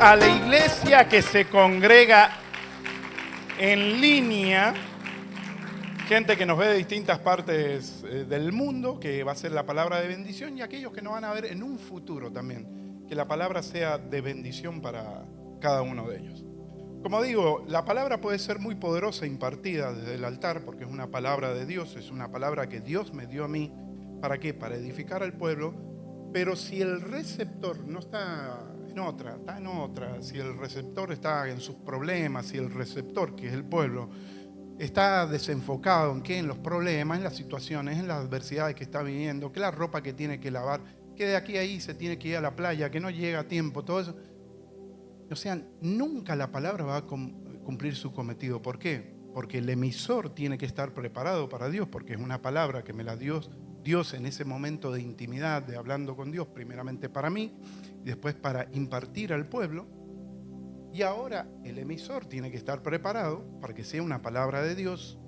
a la iglesia que se congrega en línea, gente que nos ve de distintas partes del mundo, que va a ser la palabra de bendición, y aquellos que nos van a ver en un futuro también, que la palabra sea de bendición para cada uno de ellos. Como digo, la palabra puede ser muy poderosa impartida desde el altar, porque es una palabra de Dios, es una palabra que Dios me dio a mí. ¿Para qué? Para edificar al pueblo. Pero si el receptor no está en otra, está en otra, si el receptor está en sus problemas, si el receptor, que es el pueblo, está desenfocado en qué, en los problemas, en las situaciones, en las adversidades que está viviendo, que la ropa que tiene que lavar, que de aquí a ahí se tiene que ir a la playa, que no llega a tiempo, todo eso. O sea, nunca la palabra va a cumplir su cometido. ¿Por qué? Porque el emisor tiene que estar preparado para Dios, porque es una palabra que me la dio Dios en ese momento de intimidad, de hablando con Dios, primeramente para mí, y después para impartir al pueblo. Y ahora el emisor tiene que estar preparado para que sea una palabra de Dios,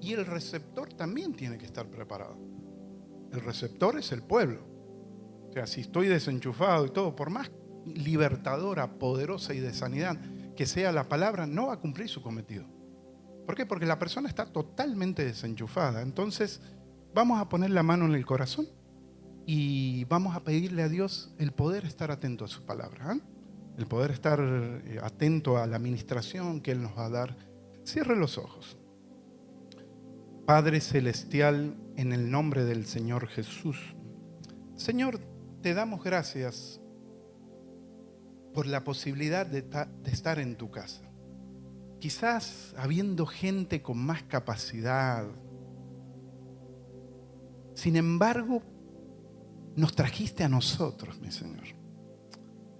y el receptor también tiene que estar preparado. El receptor es el pueblo. O sea, si estoy desenchufado y todo, por más libertadora, poderosa y de sanidad que sea la palabra, no va a cumplir su cometido. ¿Por qué? Porque la persona está totalmente desenchufada. Entonces vamos a poner la mano en el corazón y vamos a pedirle a Dios el poder estar atento a su palabra, ¿eh? El poder estar atento a la administración que Él nos va a dar. Cierre los ojos. Padre Celestial, en el nombre del Señor Jesús, Señor, te damos gracias por la posibilidad de estar en tu casa. Quizás habiendo gente con más capacidad. Sin embargo, nos trajiste a nosotros, mi Señor.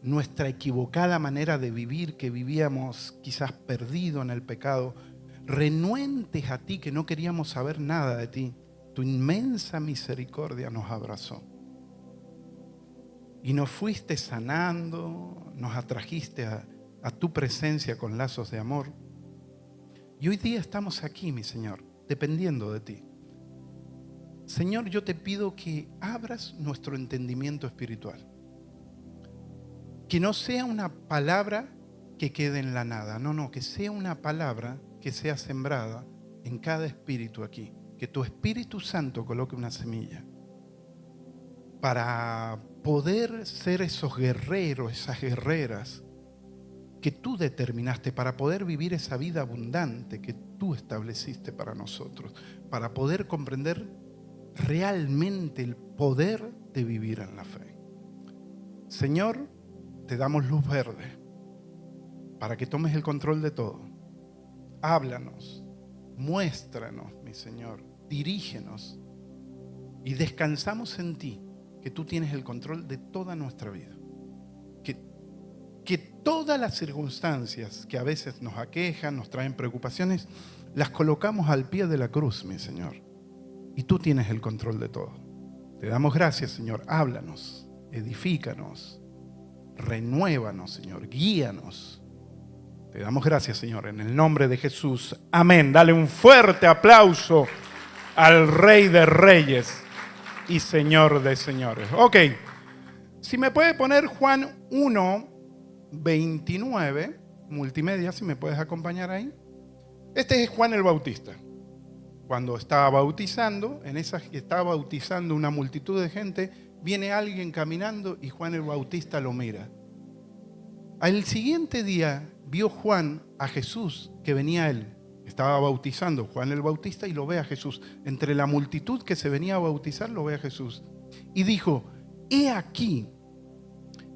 Nuestra equivocada manera de vivir, que vivíamos quizás perdido en el pecado, renuentes a ti, que no queríamos saber nada de ti. Tu inmensa misericordia nos abrazó. Y nos fuiste sanando, nos atrajiste a tu presencia con lazos de amor. Y hoy día estamos aquí, mi Señor, dependiendo de ti. Señor, yo te pido que abras nuestro entendimiento espiritual. Que no sea una palabra que quede en la nada. No, que sea una palabra que sea sembrada en cada espíritu aquí. Que tu Espíritu Santo coloque una semilla para poder ser esos guerreros, esas guerreras que tú determinaste, para poder vivir esa vida abundante que tú estableciste para nosotros, para poder comprender realmente el poder de vivir en la fe. Señor, te damos luz verde para que tomes el control de todo. Háblanos, muéstranos, mi Señor, dirígenos y descansamos en ti, que tú tienes el control de toda nuestra vida. Que todas las circunstancias que a veces nos aquejan, nos traen preocupaciones, las colocamos al pie de la cruz, mi Señor. Y tú tienes el control de todo. Te damos gracias, Señor. Háblanos, edifícanos, renuévanos, Señor. Guíanos. Te damos gracias, Señor, en el nombre de Jesús. Amén. Dale un fuerte aplauso al Rey de Reyes y Señor de Señores. Ok, si me puede poner Juan 1:29, multimedia, si me puedes acompañar ahí. Este es Juan el Bautista. Cuando estaba bautizando, en esa que estaba bautizando una multitud de gente, viene alguien caminando y Juan el Bautista lo mira. Al siguiente día vio Juan a Jesús que venía a él. Estaba bautizando Juan el Bautista y lo ve a Jesús. Entre la multitud que se venía a bautizar, lo ve a Jesús. Y dijo: he aquí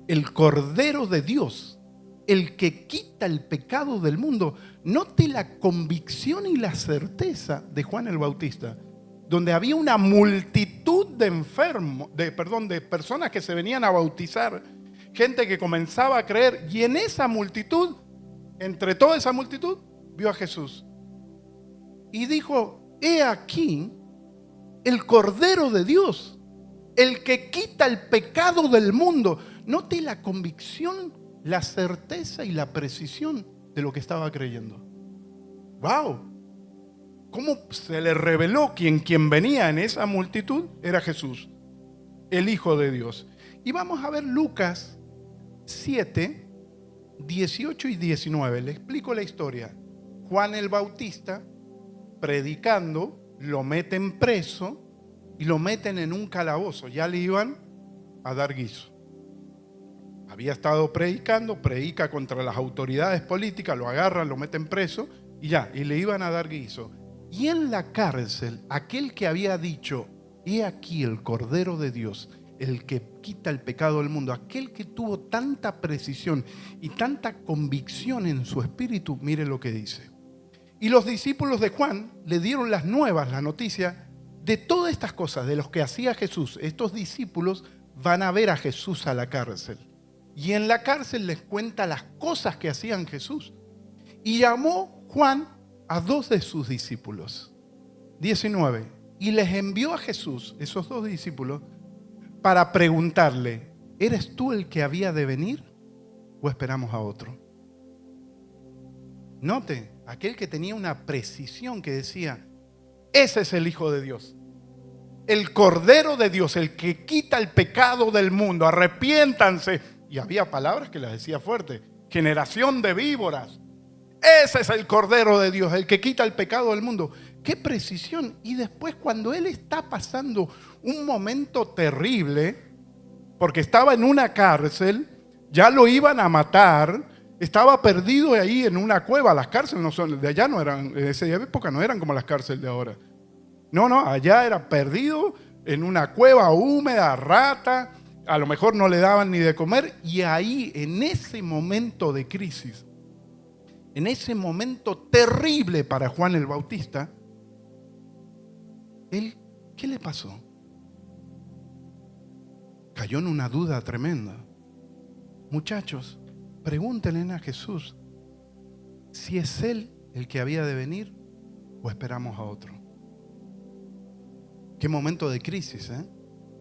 el Cordero de Dios, el que quita el pecado del mundo. Note la convicción y la certeza de Juan el Bautista, donde había una multitud de enfermos, de personas que se venían a bautizar, gente que comenzaba a creer, y en esa multitud, entre toda esa multitud, vio a Jesús. Y dijo: he aquí el Cordero de Dios, el que quita el pecado del mundo. Note la convicción, la certeza y la precisión de lo que estaba creyendo. ¡Wow! ¿Cómo se le reveló quien venía en esa multitud? Era Jesús, el Hijo de Dios. Y vamos a ver Lucas 7, 18 y 19. Le explico la historia. Juan el Bautista, predicando, lo meten preso y lo meten en un calabozo. Ya le iban a dar guiso. Había estado predicando, predica contra las autoridades políticas, lo agarran, lo meten preso y ya, y le iban a dar guiso. Y en la cárcel, aquel que había dicho, he aquí el Cordero de Dios, el que quita el pecado del mundo, aquel que tuvo tanta precisión y tanta convicción en su espíritu, mire lo que dice. Y los discípulos de Juan le dieron las nuevas, la noticia de todas estas cosas, de los que hacía Jesús. Estos discípulos van a ver a Jesús a la cárcel. Y en la cárcel les cuenta las cosas que hacían Jesús. Y llamó Juan a 2 de sus discípulos. 19. Y les envió a Jesús, esos 2 discípulos, para preguntarle, ¿eres tú el que había de venir o esperamos a otro? Note, aquel que tenía una precisión que decía, ese es el Hijo de Dios, el Cordero de Dios, el que quita el pecado del mundo, arrepiéntanse. Y había palabras que las decía fuerte, generación de víboras, ese es el Cordero de Dios, el que quita el pecado del mundo. ¡Qué precisión! Y después cuando él está pasando un momento terrible, porque estaba en una cárcel, ya lo iban a matar, estaba perdido ahí en una cueva. Las cárceles no son, de allá no eran, en esa época no eran como las cárceles de ahora. No, allá era perdido en una cueva húmeda, rata, a lo mejor no le daban ni de comer. Y ahí, en ese momento de crisis, en ese momento terrible para Juan el Bautista, él, ¿qué le pasó? Cayó en una duda tremenda. Muchachos, pregúntenle a Jesús si es Él el que había de venir o esperamos a otro. Qué momento de crisis, ¿eh?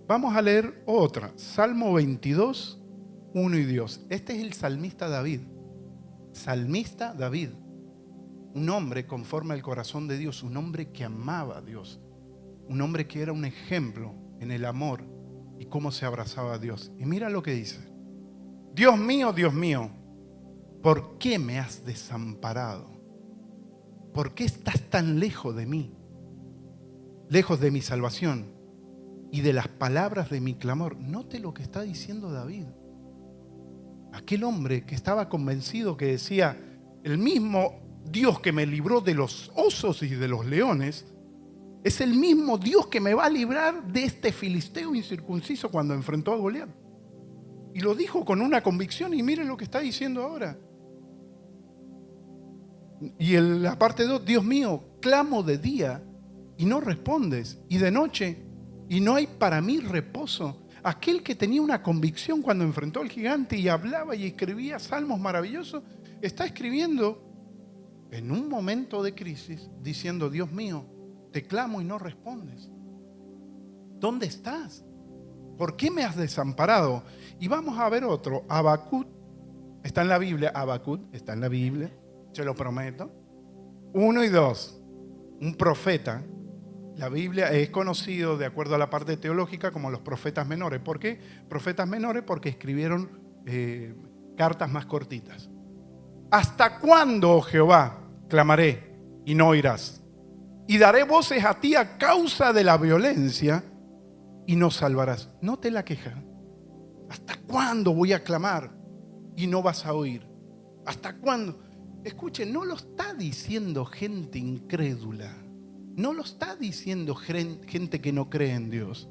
Vamos a leer otra. Salmo 22, 1 y 2. Este es el salmista David. Salmista David. Un hombre conforme al corazón de Dios. Un hombre que amaba a Dios. Un hombre que era un ejemplo en el amor y cómo se abrazaba a Dios. Y mira lo que dice. Dios mío, ¿por qué me has desamparado? ¿Por qué estás tan lejos de mí? Lejos de mi salvación y de las palabras de mi clamor. Note lo que está diciendo David. Aquel hombre que estaba convencido, que decía, el mismo Dios que me libró de los osos y de los leones, es el mismo Dios que me va a librar de este filisteo incircunciso cuando enfrentó a Goliat. Y lo dijo con una convicción, y miren lo que está diciendo ahora. Y en la parte 2, Dios mío, clamo de día y no respondes, y de noche y no hay para mí reposo. Aquel que tenía una convicción cuando enfrentó al gigante y hablaba y escribía salmos maravillosos, está escribiendo en un momento de crisis diciendo, Dios mío, te clamo y no respondes. ¿Dónde estás? ¿Por qué me has desamparado? Y vamos a ver otro. Habacuc está en la Biblia. Habacuc está en la Biblia, se lo prometo. 1 y 2. Un profeta. La Biblia es conocido, de acuerdo a la parte teológica, como los profetas menores. ¿Por qué? Profetas menores porque escribieron cartas más cortitas. ¿Hasta cuándo, oh Jehová, clamaré y no oirás? Y daré voces a ti a causa de la violencia y no salvarás. Note la queja. ¿Hasta cuándo voy a clamar y no vas a oír? ¿Hasta cuándo? Escuchen, no lo está diciendo gente incrédula. No lo está diciendo gente que no cree en Dios.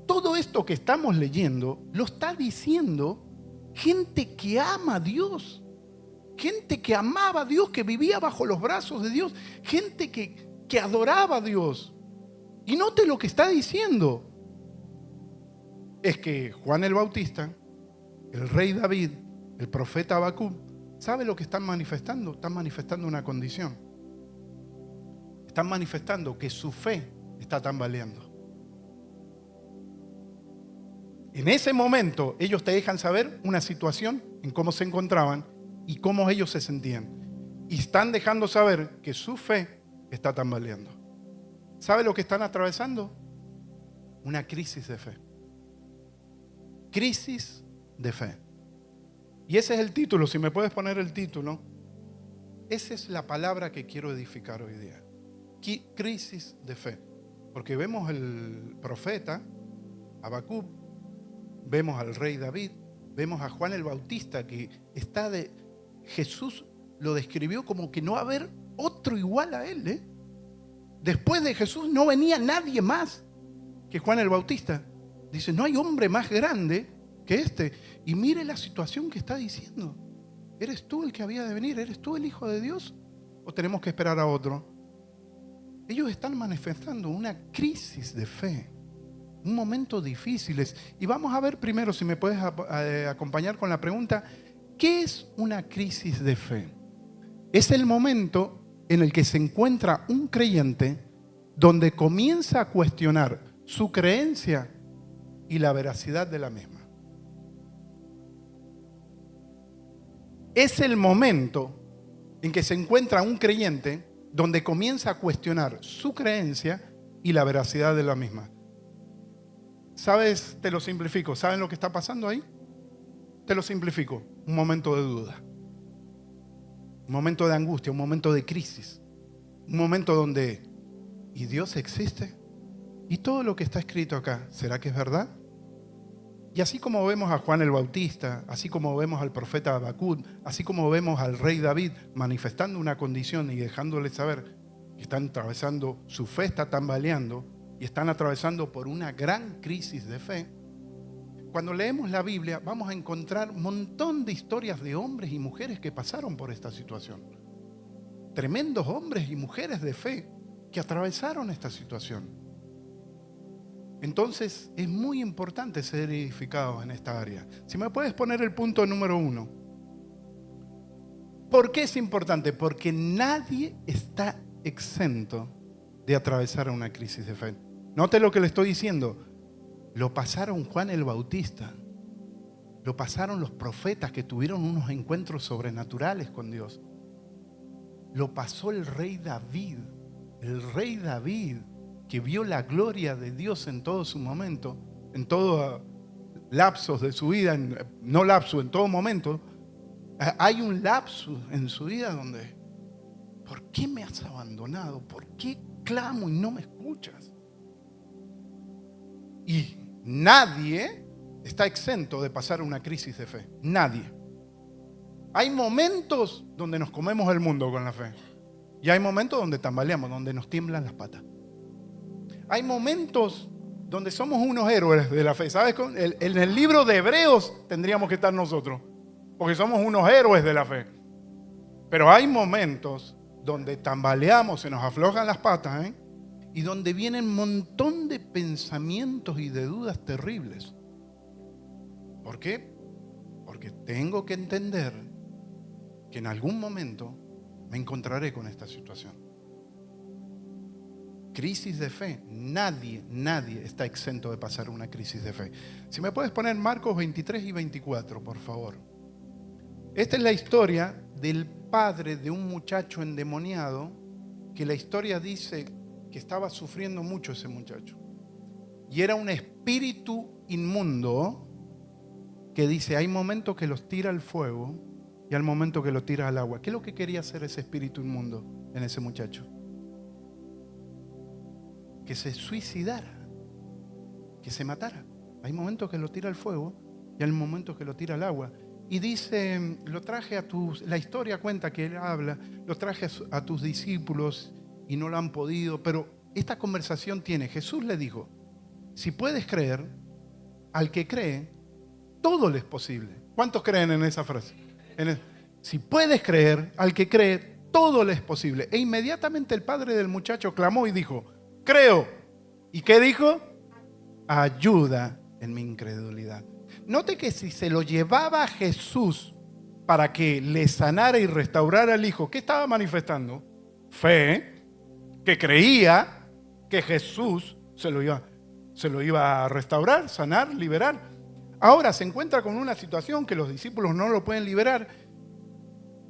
Todo esto que estamos leyendo lo está diciendo gente que ama a Dios. Gente que amaba a Dios, que vivía bajo los brazos de Dios. Gente que adoraba a Dios. Y note lo que está diciendo. Es que Juan el Bautista, el rey David, el profeta Habacuc, ¿sabe lo que están manifestando? Están manifestando una condición. Están manifestando que su fe está tambaleando. En ese momento ellos te dejan saber una situación en cómo se encontraban y cómo ellos se sentían. Y están dejando saber que su fe está tambaleando. ¿Sabe lo que están atravesando? Una crisis de fe. Crisis de fe. Y ese es el título, si me puedes poner el título. Esa es la palabra que quiero edificar hoy día. Crisis de fe. Porque vemos el profeta Habacuc, vemos al rey David, vemos a Juan el Bautista que Jesús lo describió como que no va a haber otro igual a él. Después de Jesús no venía nadie más que Juan el Bautista. Dice, no hay hombre más grande que este. Y mire la situación que está diciendo. ¿Eres tú el que había de venir? ¿Eres tú el Hijo de Dios? ¿O tenemos que esperar a otro? Ellos están manifestando una crisis de fe, un momento difícil. Y vamos a ver primero, si me puedes acompañar con la pregunta, ¿qué es una crisis de fe? Es el momento en el que se encuentra un creyente donde comienza a cuestionar su creencia y la veracidad de la misma. Es el momento en que se encuentra un creyente donde comienza a cuestionar su creencia y la veracidad de la misma. ¿Sabes? Te lo simplifico. ¿Saben lo que está pasando ahí? Te lo simplifico. Un momento de duda. Un momento de angustia, un momento de crisis. Un momento donde, ¿y Dios existe? ¿Y todo lo que está escrito acá, será que es verdad? Y así como vemos a Juan el Bautista, así como vemos al profeta Habacuc, así como vemos al rey David manifestando una condición y dejándole saber que están atravesando, su fe está tambaleando y están atravesando por una gran crisis de fe, cuando leemos la Biblia vamos a encontrar un montón de historias de hombres y mujeres que pasaron por esta situación. Tremendos hombres y mujeres de fe que atravesaron esta situación. Entonces es muy importante ser edificados en esta área. Si me puedes poner el punto número 1. ¿Por qué es importante? Porque nadie está exento de atravesar una crisis de fe. Note lo que le estoy diciendo. Lo pasaron Juan el Bautista. Lo pasaron los profetas que tuvieron unos encuentros sobrenaturales con Dios. Lo pasó el rey David. El rey David, que vio la gloria de Dios en todo su momento, en todo lapsos de su vida, no lapso, en todo momento. Hay un lapsus en su vida donde, ¿por qué me has abandonado? ¿Por qué clamo y no me escuchas? Y nadie está exento de pasar una crisis de fe. Nadie. Hay momentos donde nos comemos el mundo con la fe. Y hay momentos donde tambaleamos, donde nos tiemblan las patas. Hay momentos donde somos unos héroes de la fe. ¿Sabes? En el libro de Hebreos tendríamos que estar nosotros, porque somos unos héroes de la fe. Pero hay momentos donde tambaleamos, se nos aflojan las patas, y donde vienen un montón de pensamientos y de dudas terribles. ¿Por qué? Porque tengo que entender que en algún momento me encontraré con esta situación. Crisis de fe. Nadie está exento de pasar una crisis de fe. Si me puedes poner Marcos 23 y 24, por favor. Esta es la historia del padre de un muchacho endemoniado, que la historia dice que estaba sufriendo mucho ese muchacho. Y era un espíritu inmundo que dice, hay momentos que los tira al fuego y hay momentos que los tira al agua. ¿Qué es lo que quería hacer ese espíritu inmundo en ese muchacho? Que se suicidara, que se matara. Hay momentos que lo tira al fuego y hay momentos que lo tira al agua. Y dice, la historia cuenta que él habla, lo traje a tus discípulos y no lo han podido. Pero esta conversación Jesús le dijo, si puedes creer, al que cree, todo le es posible. ¿Cuántos creen en esa frase? Si puedes creer, al que cree, todo le es posible. E inmediatamente el padre del muchacho clamó y dijo, creo. ¿Y qué dijo? Ayuda en mi incredulidad. Note que si se lo llevaba a Jesús para que le sanara y restaurara al hijo, ¿qué estaba manifestando? Fe, que creía que Jesús se lo iba a restaurar, sanar, liberar. Ahora se encuentra con una situación que los discípulos no lo pueden liberar.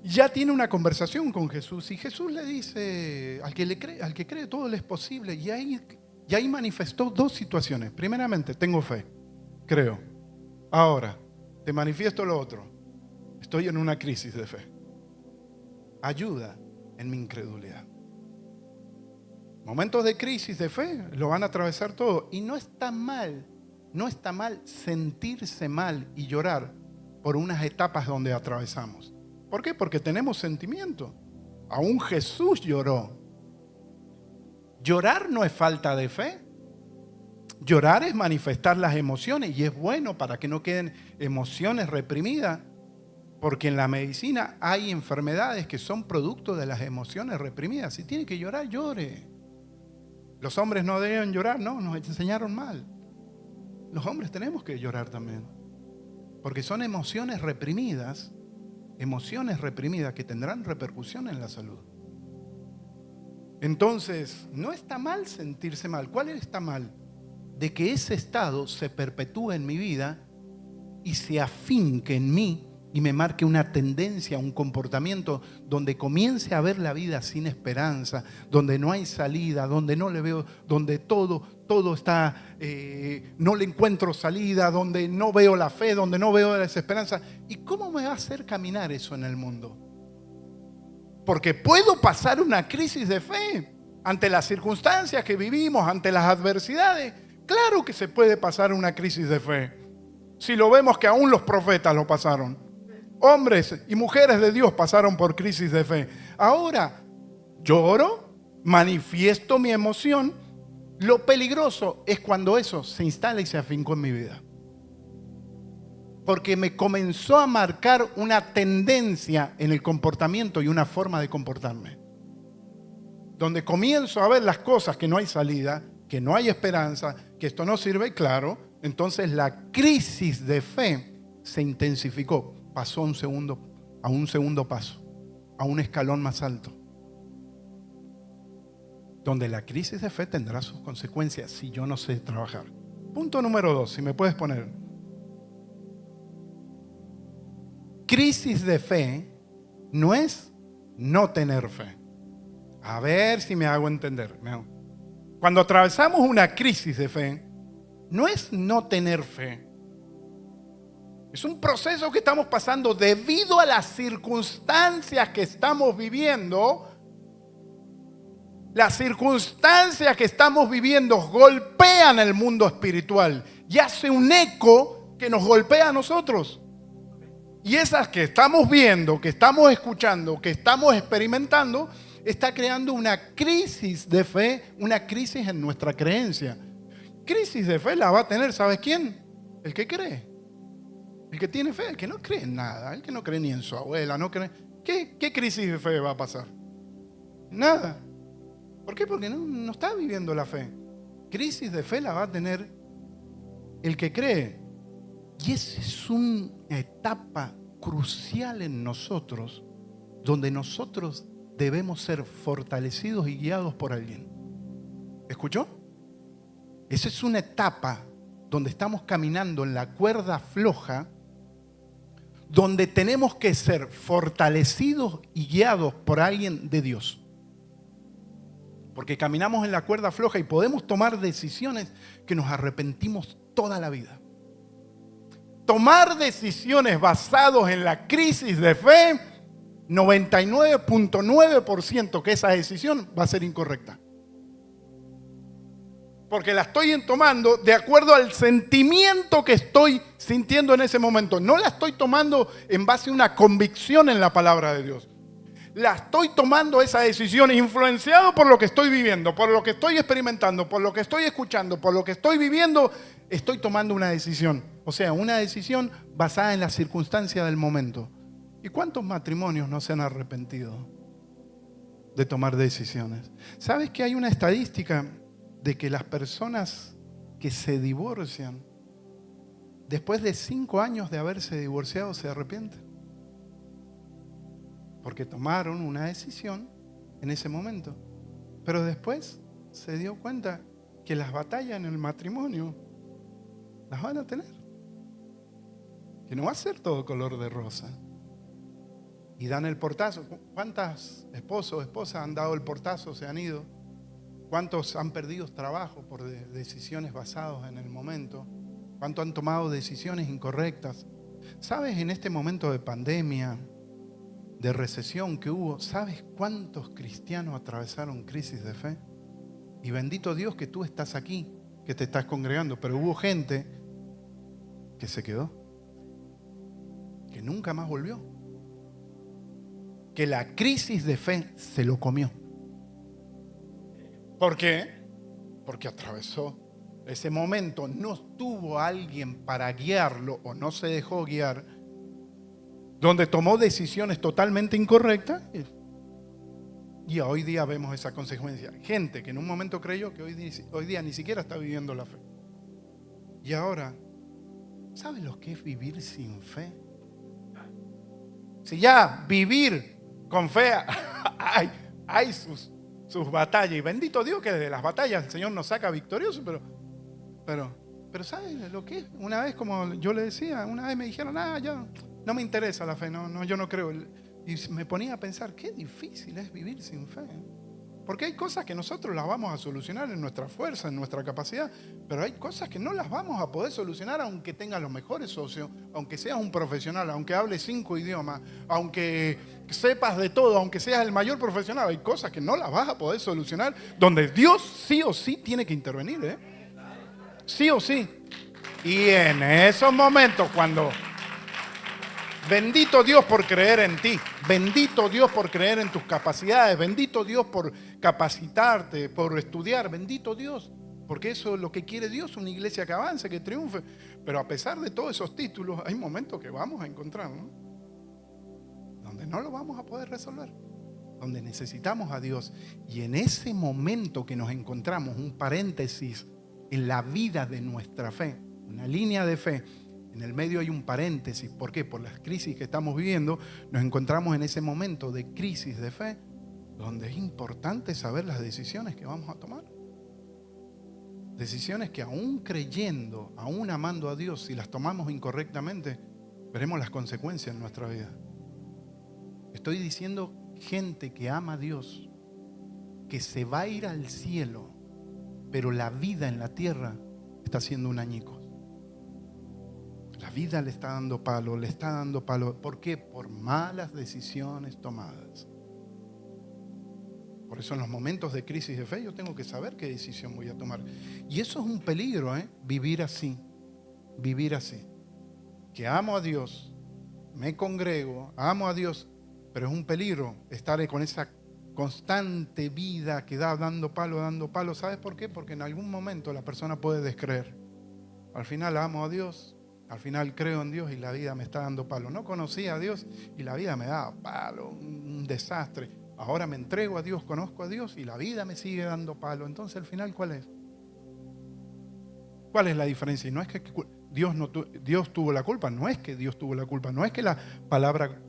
Ya tiene una conversación con Jesús y Jesús le dice, al que cree todo le es posible. Y ahí manifestó dos situaciones. Primeramente, tengo fe, creo. Ahora, te manifiesto lo otro. Estoy en una crisis de fe. Ayuda en mi incredulidad. Momentos de crisis de fe lo van a atravesar todo. Y no está mal sentirse mal y llorar por unas etapas donde atravesamos. ¿Por qué? Porque tenemos sentimiento. Aún Jesús lloró. Llorar no es falta de fe. Llorar es manifestar las emociones y es bueno para que no queden emociones reprimidas. Porque en la medicina hay enfermedades que son producto de las emociones reprimidas. Si tiene que llorar, llore. Los hombres no deben llorar, no, nos enseñaron mal. Los hombres tenemos que llorar también. Porque son emociones reprimidas que tendrán repercusión en la salud. Entonces, no está mal sentirse mal. ¿Cuál está mal? De que ese estado se perpetúe en mi vida y se afinque en mí y me marque una tendencia, un comportamiento donde comience a ver la vida sin esperanza, donde no hay salida, donde no le veo, donde todo está, no le encuentro salida, donde no veo la fe, donde no veo la desesperanza. ¿Y cómo me va a hacer caminar eso en el mundo? Porque puedo pasar una crisis de fe ante las circunstancias que vivimos, ante las adversidades. Claro que se puede pasar una crisis de fe. Si lo vemos que aún los profetas lo pasaron. Hombres y mujeres de Dios pasaron por crisis de fe. Ahora, lloro, manifiesto mi emoción. Lo peligroso es cuando eso se instala y se afincó en mi vida. Porque me comenzó a marcar una tendencia en el comportamiento y una forma de comportarme. Donde comienzo a ver las cosas que no hay salida, que no hay esperanza, que esto no sirve, claro. Entonces la crisis de fe se intensificó. Pasó a un segundo paso, a un escalón más alto. Donde la crisis de fe tendrá sus consecuencias si yo no sé trabajar. Punto número 2, si me puedes poner. Crisis de fe no es no tener fe. A ver si me hago entender. Cuando atravesamos una crisis de fe, no es no tener fe. Es un proceso que estamos pasando debido a las circunstancias que estamos viviendo. Las circunstancias que estamos viviendo golpean el mundo espiritual y hace un eco que nos golpea a nosotros. Y esas que estamos viendo, que estamos escuchando, que estamos experimentando, está creando una crisis de fe, una crisis en nuestra creencia. Crisis de fe la va a tener, ¿sabes quién? El que cree. El que tiene fe, el que no cree en nada, el que no cree ni en su abuela, no cree. ¿Qué crisis de fe va a pasar? Nada. ¿Por qué? Porque no está viviendo la fe. Crisis de fe la va a tener el que cree. Y esa es una etapa crucial en nosotros, donde nosotros debemos ser fortalecidos y guiados por alguien. ¿Escuchó? Esa es una etapa donde estamos caminando en la cuerda floja, donde tenemos que ser fortalecidos y guiados por alguien de Dios. Porque caminamos en la cuerda floja y podemos tomar decisiones que nos arrepentimos toda la vida. Tomar decisiones basadas en la crisis de fe, 99.9% que esa decisión va a ser incorrecta. Porque la estoy tomando de acuerdo al sentimiento que estoy sintiendo en ese momento. No la estoy tomando en base a una convicción en la palabra de Dios. La estoy tomando esa decisión influenciado por lo que estoy viviendo, por lo que estoy experimentando, por lo que estoy escuchando, por lo que estoy viviendo. Estoy tomando una decisión. O sea, una decisión basada en las circunstancias del momento. ¿Y cuántos matrimonios no se han arrepentido de tomar decisiones? ¿Sabes que hay una estadística de que las personas que se divorcian, después de 5 años de haberse divorciado, se arrepienten? Porque tomaron una decisión en ese momento. Pero después se dio cuenta que las batallas en el matrimonio las van a tener. Que no va a ser todo color de rosa. Y dan el portazo. ¿Cuántas esposos o esposas han dado el portazo, se han ido? ¿Cuántos han perdido trabajo por decisiones basadas en el momento? ¿Cuántos han tomado decisiones incorrectas? ¿Sabes en este momento de pandemia, de recesión que hubo, sabes cuántos cristianos atravesaron crisis de fe? Y bendito Dios que tú estás aquí, que te estás congregando, pero hubo gente que se quedó, que nunca más volvió, que la crisis de fe se lo comió. ¿Por qué? Porque atravesó ese momento, no tuvo alguien para guiarlo o no se dejó guiar, donde tomó decisiones totalmente incorrectas y hoy día vemos esa consecuencia. Gente que en un momento creyó que hoy día ni siquiera está viviendo la fe. Y ahora, ¿sabes lo que es vivir sin fe? Si ya vivir con fe hay sus batallas, y bendito Dios que desde las batallas el Señor nos saca victoriosos, pero ¿sabes lo que es? Una vez, como yo le decía, una vez me dijeron, ya no me interesa la fe, yo no creo. Y me ponía a pensar, qué difícil es vivir sin fe. Porque hay cosas que nosotros las vamos a solucionar en nuestra fuerza, en nuestra capacidad, pero hay cosas que no las vamos a poder solucionar aunque tengas los mejores socios, aunque seas un profesional, aunque hables 5 idiomas, aunque sepas de todo, aunque seas el mayor profesional. Hay cosas que no las vas a poder solucionar, donde Dios sí o sí tiene que intervenir, sí o sí. Y en esos momentos cuando... Bendito Dios por creer en ti, bendito Dios por creer en tus capacidades, bendito Dios por capacitarte, por estudiar, bendito Dios, porque eso es lo que quiere Dios, una iglesia que avance, que triunfe. Pero a pesar de todos esos títulos, hay momentos que vamos a encontrar, ¿no? Donde no lo vamos a poder resolver, donde necesitamos a Dios. Y en ese momento que nos encontramos, un paréntesis en la vida de nuestra fe, una línea de fe, en el medio hay un paréntesis. ¿Por qué? Por las crisis que estamos viviendo, nos encontramos en ese momento de crisis de fe, donde es importante saber las decisiones que vamos a tomar. Decisiones que aún creyendo, aún amando a Dios, si las tomamos incorrectamente, veremos las consecuencias en nuestra vida. Estoy diciendo gente que ama a Dios, que se va a ir al cielo, pero la vida en la tierra está siendo un añicos. La vida le está dando palo, le está dando palo. ¿Por qué? Por malas decisiones tomadas. Por eso en los momentos de crisis de fe yo tengo que saber qué decisión voy a tomar. Y eso es un peligro, vivir así. Vivir así. Que amo a Dios, me congrego, amo a Dios, pero es un peligro estar con esa constante vida que da dando palo. ¿Sabes por qué? Porque en algún momento la persona puede descreer. Al final amo a Dios. Al final creo en Dios y la vida me está dando palo. No conocía a Dios y la vida me daba palo, un desastre. Ahora me entrego a Dios, conozco a Dios y la vida me sigue dando palo. Entonces, al final, ¿cuál es? ¿Cuál es la diferencia? Y no es que Dios tuvo la culpa, no es que Dios tuvo la culpa, no es que la palabra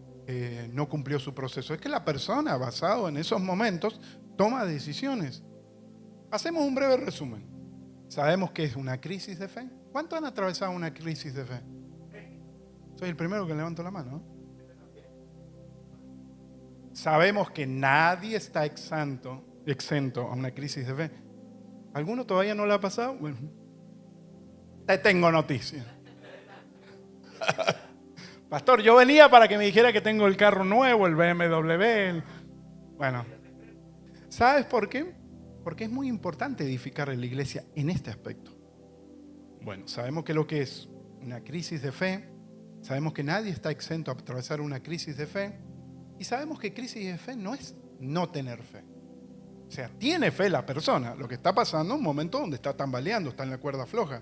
no cumplió su proceso, es que la persona, basado en esos momentos, toma decisiones. Hacemos un breve resumen. Sabemos que es una crisis de fe. ¿Cuántos han atravesado una crisis de fe? Soy el primero que levanto la mano, ¿no? Sabemos que nadie está exento a una crisis de fe. ¿Alguno todavía no la ha pasado? Bueno, te tengo noticia. Pastor, yo venía para que me dijera que tengo el carro nuevo, el BMW. Bueno, ¿sabes por qué? Porque es muy importante edificar en la iglesia en este aspecto. Bueno, sabemos que lo que es una crisis de fe, sabemos que nadie está exento a atravesar una crisis de fe, y sabemos que crisis de fe no es no tener fe. O sea, tiene fe la persona, lo que está pasando es un momento donde está tambaleando, está en la cuerda floja.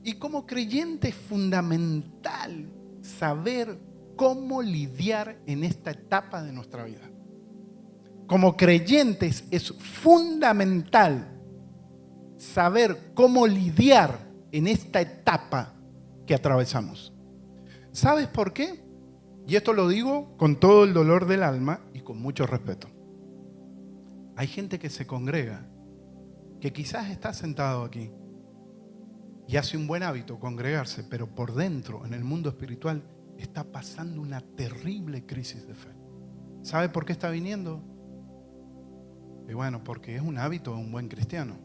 Y como creyente es fundamental saber cómo lidiar en esta etapa de nuestra vida. Como creyentes es fundamental saber cómo lidiar en esta etapa que atravesamos. ¿Sabes por qué? Y esto lo digo con todo el dolor del alma y con mucho respeto. Hay gente que se congrega, que quizás está sentado aquí y hace un buen hábito congregarse, pero por dentro, en el mundo espiritual, está pasando una terrible crisis de fe. ¿Sabe por qué está viniendo? Y bueno, porque es un hábito de un buen cristiano.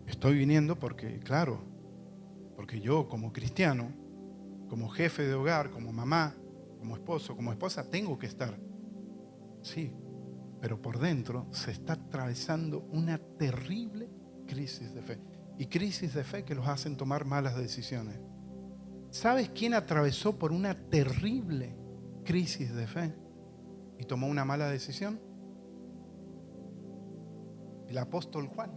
Estoy viniendo porque, claro, porque yo como cristiano como jefe de hogar, como mamá, como esposo, como esposa, tengo que estar. Sí, pero por dentro se está atravesando una terrible crisis de fe. Y crisis de fe que los hacen tomar malas decisiones. ¿Sabes quién atravesó por una terrible crisis de fe y tomó una mala decisión? El apóstol Juan.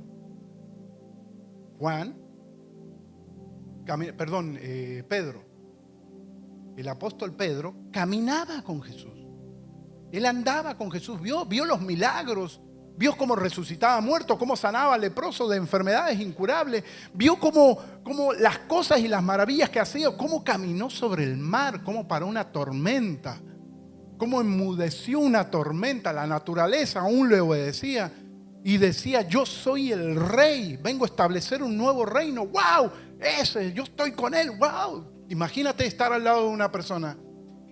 Pedro. El apóstol Pedro caminaba con Jesús. Él andaba con Jesús, vio los milagros, vio cómo resucitaba muertos, cómo sanaba leprosos de enfermedades incurables, vio cómo las cosas y las maravillas que hacía, cómo caminó sobre el mar, cómo paró una tormenta, cómo enmudeció una tormenta, la naturaleza aún le obedecía y decía: yo soy el rey, vengo a establecer un nuevo reino. ¡Wow! Yo estoy con él. ¡Wow! Imagínate estar al lado de una persona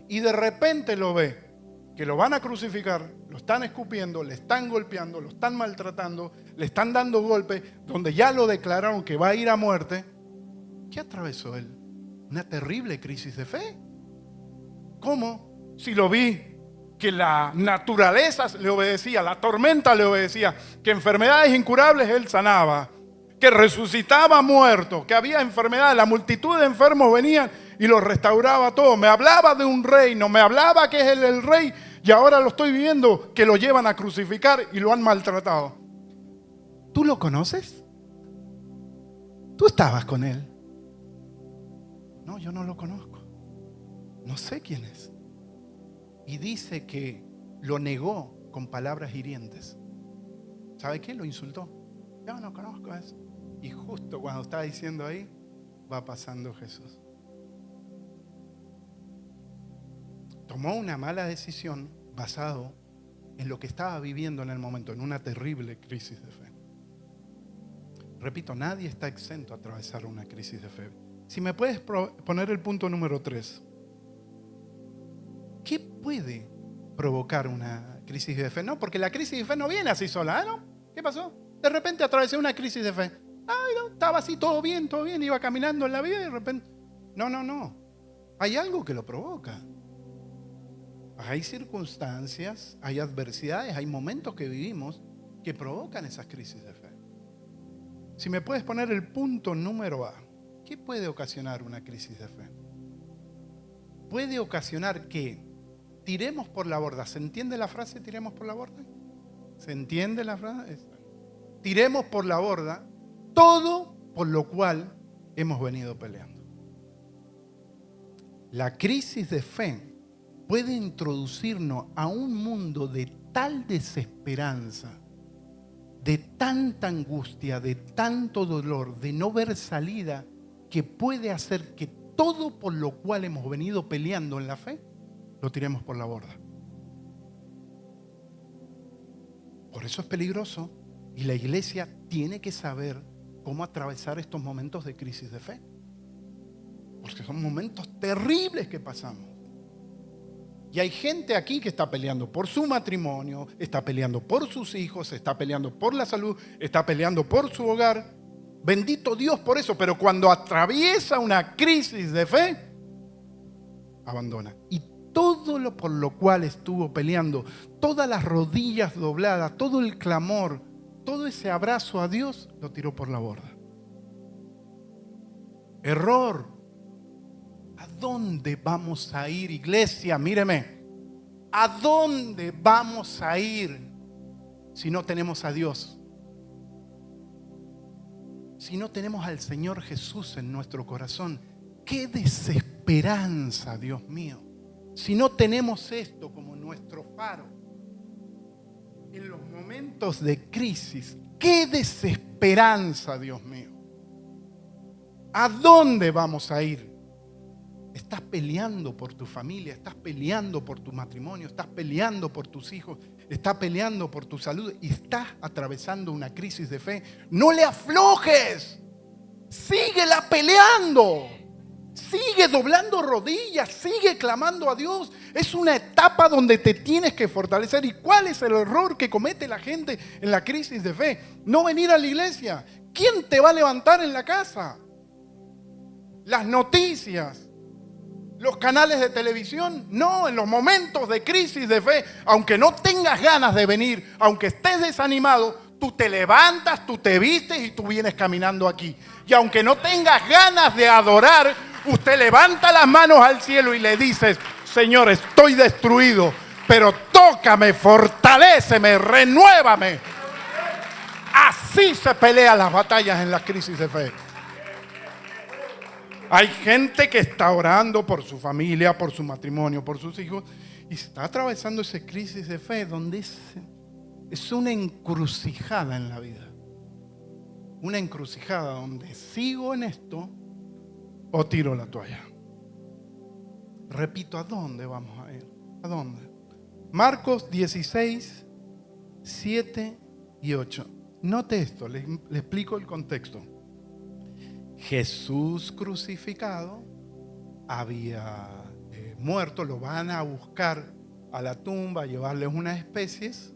y de repente lo ve, que lo van a crucificar, lo están escupiendo, le están golpeando, lo están maltratando, le están dando golpes, donde ya lo declararon que va a ir a muerte. ¿Qué atravesó él? Una terrible crisis de fe. ¿Cómo? Si lo vi, que la naturaleza le obedecía, la tormenta le obedecía, que enfermedades incurables él sanaba, que resucitaba muertos, que había enfermedades, la multitud de enfermos venían y los restauraba todo. Me hablaba de un reino, me hablaba que es él el rey, y ahora lo estoy viendo que lo llevan a crucificar y lo han maltratado. ¿Tú lo conoces? ¿Tú estabas con él? No, yo no lo conozco. No sé quién es. Y dice que lo negó con palabras hirientes. ¿Sabe qué? Lo insultó. Yo no conozco eso. Y justo cuando está diciendo ahí, va pasando Jesús. Tomó una mala decisión basado en lo que estaba viviendo en el momento, en una terrible crisis de fe. Repito, nadie está exento a atravesar una crisis de fe. Si me puedes poner el punto número 3. ¿Qué puede provocar una crisis de fe? No, porque la crisis de fe no viene así sola, ¿no? ¿Qué pasó? De repente atravesé una crisis de fe. Ay, no, estaba así, todo bien, iba caminando en la vida y de repente... No. Hay algo que lo provoca. Hay circunstancias, hay adversidades, hay momentos que vivimos que provocan esas crisis de fe. Si me puedes poner el punto número A, ¿qué puede ocasionar una crisis de fe? Puede ocasionar que tiremos por la borda. ¿Se entiende la frase tiremos por la borda? ¿Se entiende la frase? Tiremos por la borda todo por lo cual hemos venido peleando. La crisis de fe puede introducirnos a un mundo de tal desesperanza, de tanta angustia, de tanto dolor, de no ver salida, que puede hacer que todo por lo cual hemos venido peleando en la fe, lo tiremos por la borda. Por eso es peligroso y la iglesia tiene que saber cómo atravesar estos momentos de crisis de fe. Porque son momentos terribles que pasamos. Y hay gente aquí que está peleando por su matrimonio, está peleando por sus hijos, está peleando por la salud, está peleando por su hogar. Bendito Dios por eso, pero cuando atraviesa una crisis de fe, abandona. Y todo lo por lo cual estuvo peleando, todas las rodillas dobladas, todo el clamor, todo ese abrazo a Dios, lo tiró por la borda. Error. ¿A dónde vamos a ir, iglesia? Míreme. ¿A dónde vamos a ir si no tenemos a Dios? Si no tenemos al Señor Jesús en nuestro corazón. ¡Qué desesperanza, Dios mío! Si no tenemos esto como nuestro faro en los momentos de crisis, ¡qué desesperanza, Dios mío! ¿A dónde vamos a ir? Estás peleando por tu familia, estás peleando por tu matrimonio, estás peleando por tus hijos, estás peleando por tu salud y estás atravesando una crisis de fe. No le aflojes, síguela peleando, sigue doblando rodillas, sigue clamando a Dios. Es una etapa donde te tienes que fortalecer. ¿Y cuál es el error que comete la gente en la crisis de fe? No venir a la iglesia. ¿Quién te va a levantar en la casa? Las noticias. Los canales de televisión, no, en los momentos de crisis de fe, aunque no tengas ganas de venir, aunque estés desanimado, tú te levantas, tú te vistes y tú vienes caminando aquí. Y aunque no tengas ganas de adorar, usted levanta las manos al cielo y le dices: Señor, estoy destruido, pero tócame, fortaléceme, renuévame. Así se pelean las batallas en las crisis de fe. Hay gente que está orando por su familia, por su matrimonio, por sus hijos, y está atravesando esa crisis de fe donde es una encrucijada en la vida. Una encrucijada donde sigo en esto o tiro la toalla. Repito, ¿a dónde vamos a ir? ¿A dónde? Marcos 16, 7 y 8. Note esto, le explico el contexto. Jesús crucificado había muerto, lo van a buscar a la tumba, a llevarles unas especies,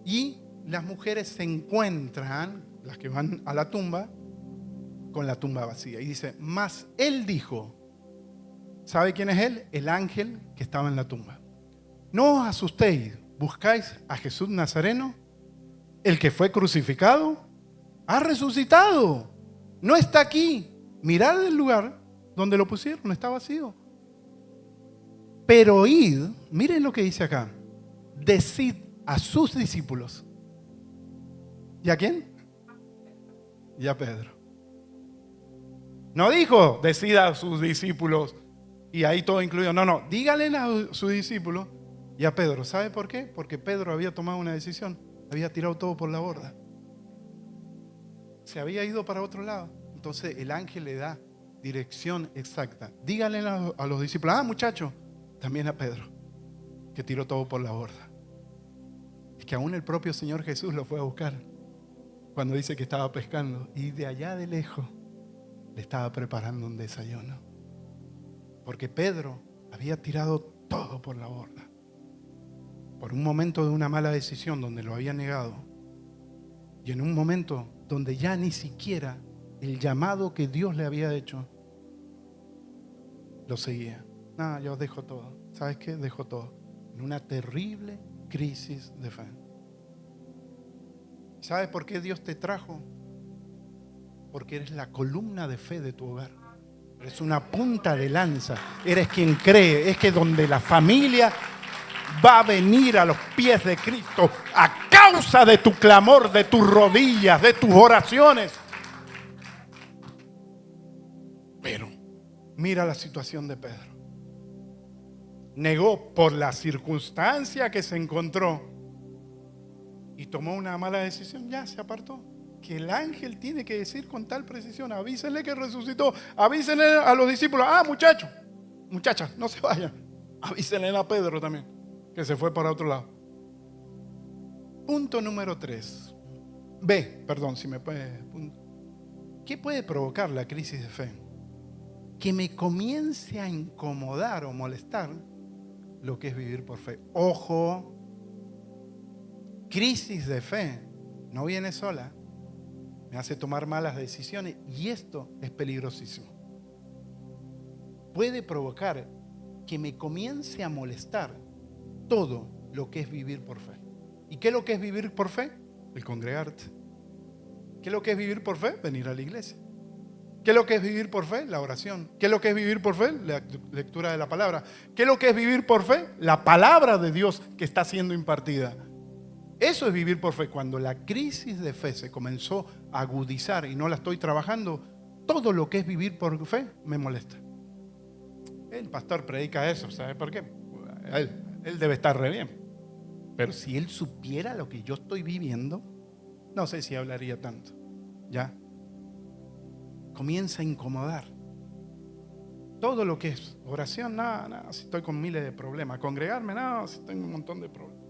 y las mujeres se encuentran, las que van a la tumba, con la tumba vacía. Y dice: mas él dijo, ¿sabe quién es él? El ángel que estaba en la tumba. No os asustéis, buscáis a Jesús Nazareno, el que fue crucificado, ha resucitado. No está aquí. Mirad el lugar donde lo pusieron, está vacío. Pero id, miren lo que dice acá: decid a sus discípulos. ¿Y a quién? Y a Pedro. No dijo decida a sus discípulos y ahí todo incluido. No, díganle a sus discípulos y a Pedro. ¿Sabe por qué? Porque Pedro había tomado una decisión. Había tirado todo por la borda. Se había ido para otro lado. Entonces el ángel le da dirección exacta. Díganle a los discípulos: muchachos, también a Pedro, que tiró todo por la borda. Es que aún el propio Señor Jesús lo fue a buscar cuando dice que estaba pescando, y de allá de lejos le estaba preparando un desayuno, porque Pedro había tirado todo por la borda por un momento de una mala decisión donde lo había negado, y en un momento donde ya ni siquiera el llamado que Dios le había hecho lo seguía. Yo dejo todo. ¿Sabes qué? Dejo todo. En una terrible crisis de fe. ¿Sabes por qué Dios te trajo? Porque eres la columna de fe de tu hogar. Eres una punta de lanza. Eres quien cree. Es que donde la familia va a venir a los pies de Cristo a causa de tu clamor, de tus rodillas, de tus oraciones. Pero mira la situación de Pedro. Negó por la circunstancia que se encontró y tomó una mala decisión. Ya se apartó. Que el ángel tiene que decir con tal precisión: avísenle que resucitó, avísenle a los discípulos: muchachos, muchachas, no se vayan, avísenle a Pedro también, que se fue para otro lado. Punto número 3. Si me puede. ¿Qué puede provocar la crisis de fe? Que me comience a incomodar o molestar lo que es vivir por fe. Ojo, crisis de fe no viene sola. Me hace tomar malas decisiones y esto es peligrosísimo. Puede provocar que me comience a molestar todo lo que es vivir por fe. ¿Y qué es lo que es vivir por fe? El congregarte. ¿Qué es lo que es vivir por fe? Venir a la iglesia. ¿Qué es lo que es vivir por fe? La oración. ¿Qué es lo que es vivir por fe? La lectura de la palabra. ¿Qué es lo que es vivir por fe? La palabra de Dios que está siendo impartida. Eso es vivir por fe. Cuando la crisis de fe se comenzó a agudizar y no la estoy trabajando, todo lo que es vivir por fe me molesta. El pastor predica eso, ¿sabe por qué? Él debe estar re bien. Pero si él supiera lo que yo estoy viviendo, no sé si hablaría tanto. ¿Ya? Comienza a incomodar. Todo lo que es oración, nada, si estoy con miles de problemas. Congregarme, si tengo un montón de problemas.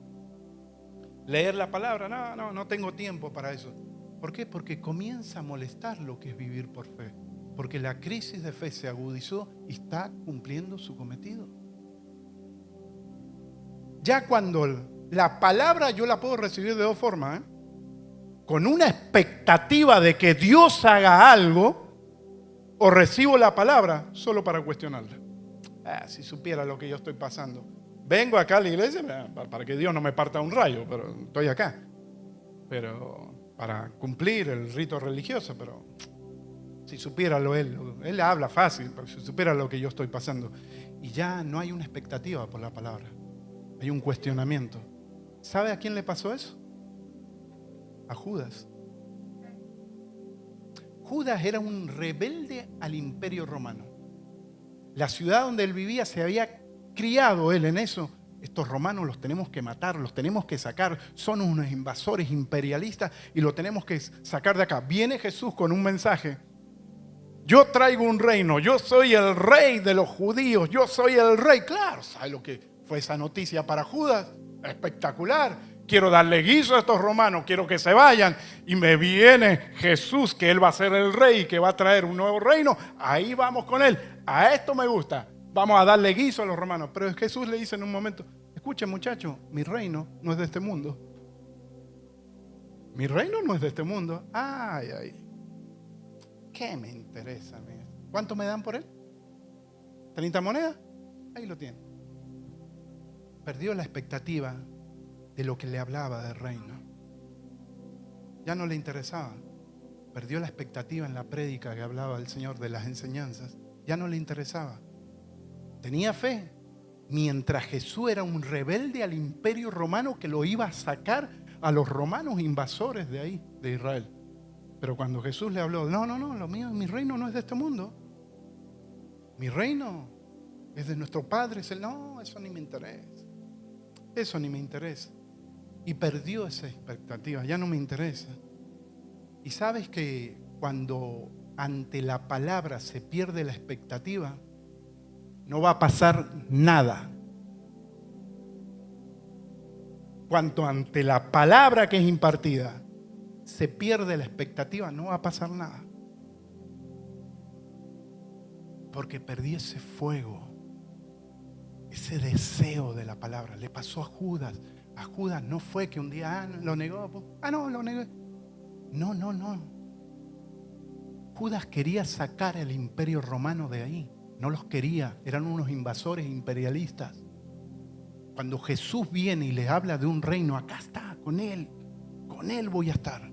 Leer la palabra, no tengo tiempo para eso. ¿Por qué? Porque comienza a molestar lo que es vivir por fe. Porque la crisis de fe se agudizó y está cumpliendo su cometido. Ya cuando la palabra yo la puedo recibir de dos formas, con una expectativa de que Dios haga algo, o recibo la palabra solo para cuestionarla. Si supiera lo que yo estoy pasando. Vengo acá a la iglesia para que Dios no me parta un rayo, pero estoy acá. Pero para cumplir el rito religioso, pero si supiera él habla fácil, pero si supiera lo que yo estoy pasando. Y ya no hay una expectativa por la palabra, hay un cuestionamiento. ¿Sabe a quién le pasó eso? A Judas. Judas era un rebelde al imperio romano. La ciudad donde él vivía se había criado él en eso. Estos romanos los tenemos que matar, los tenemos que sacar. Son unos invasores imperialistas y los tenemos que sacar de acá. Viene Jesús con un mensaje. Yo traigo un reino, yo soy el rey de los judíos, yo soy el rey. Claro, ¿sabe lo que fue esa noticia para Judas? Espectacular. Quiero darle guiso a estos romanos, quiero que se vayan. Y me viene Jesús, que él va a ser el rey, que va a traer un nuevo reino. Ahí vamos con él. A esto me gusta. Vamos a darle guiso a los romanos. Pero Jesús le dice en un momento: escuchen, muchachos, mi reino no es de este mundo. Mi reino no es de este mundo. Ay, ay. ¿Qué me interesa a mí? ¿Cuánto me dan por él? ¿30 monedas? Ahí lo tiene. Perdió la expectativa de lo que le hablaba del reino. Ya no le interesaba. Perdió la expectativa en la prédica que hablaba el Señor, de las enseñanzas. Ya no le interesaba. Tenía fe. Mientras Jesús era un rebelde al imperio romano que lo iba a sacar a los romanos invasores de ahí, de Israel. Pero cuando Jesús le habló: no, lo mío, mi reino no es de este mundo. Mi reino es de nuestro Padre. No, eso ni me interesa. Eso ni me interesa. Y perdió esa expectativa, ya no me interesa. Y sabes que cuando ante la palabra se pierde la expectativa, no va a pasar nada. Cuando ante la palabra que es impartida se pierde la expectativa, no va a pasar nada. Porque perdí ese fuego, ese deseo de la palabra. Le pasó a Judas. A Judas no fue que un día lo negó. Lo negué. No. Judas quería sacar el imperio romano de ahí. No los quería. Eran unos invasores imperialistas. Cuando Jesús viene y les habla de un reino, acá está, con él voy a estar.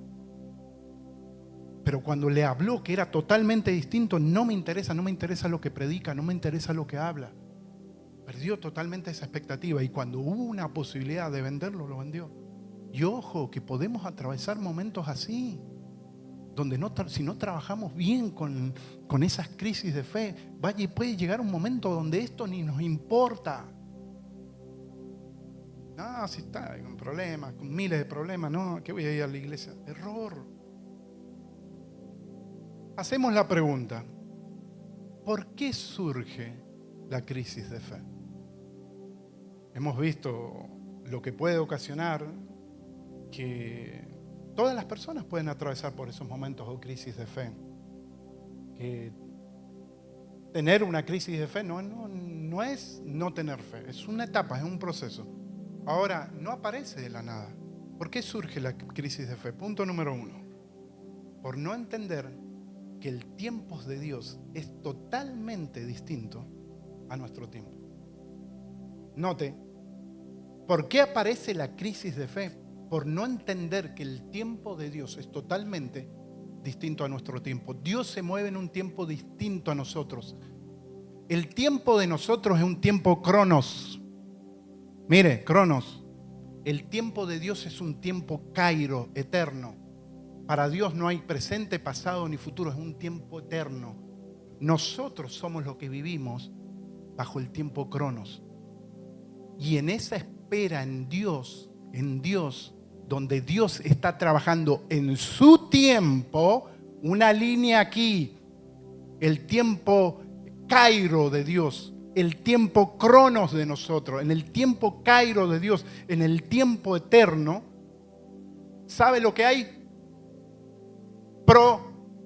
Pero cuando le habló que era totalmente distinto, no me interesa lo que predica, no me interesa lo que habla. Perdió totalmente esa expectativa, y cuando hubo una posibilidad de venderlo, lo vendió. Y ojo, que podemos atravesar momentos así, donde si no trabajamos bien con esas crisis de fe, puede llegar un momento donde esto ni nos importa. No, si está con problemas, con miles de problemas, no, ¿qué voy a ir a la iglesia? Error. Hacemos la pregunta: ¿por qué surge la crisis de fe? Hemos visto lo que puede ocasionar, que todas las personas pueden atravesar por esos momentos o crisis de fe. Que tener una crisis de fe no es no tener fe, es una etapa, es un proceso. Ahora, no aparece de la nada. ¿Por qué surge la crisis de fe? Punto número 1. Por no entender que el tiempo de Dios es totalmente distinto a nuestro tiempo. Note, ¿por qué aparece la crisis de fe? Por no entender que el tiempo de Dios es totalmente distinto a nuestro tiempo. Dios se mueve en un tiempo distinto a nosotros. El tiempo de nosotros es un tiempo cronos. Mire, cronos. El tiempo de Dios es un tiempo kairo, eterno. Para Dios no hay presente, pasado ni futuro, es un tiempo eterno. Nosotros somos los que vivimos bajo el tiempo cronos. Y en esa espera en Dios, donde Dios está trabajando en su tiempo, una línea aquí, el tiempo kairo de Dios, el tiempo cronos de nosotros, en el tiempo kairo de Dios, en el tiempo eterno, ¿sabe lo que hay?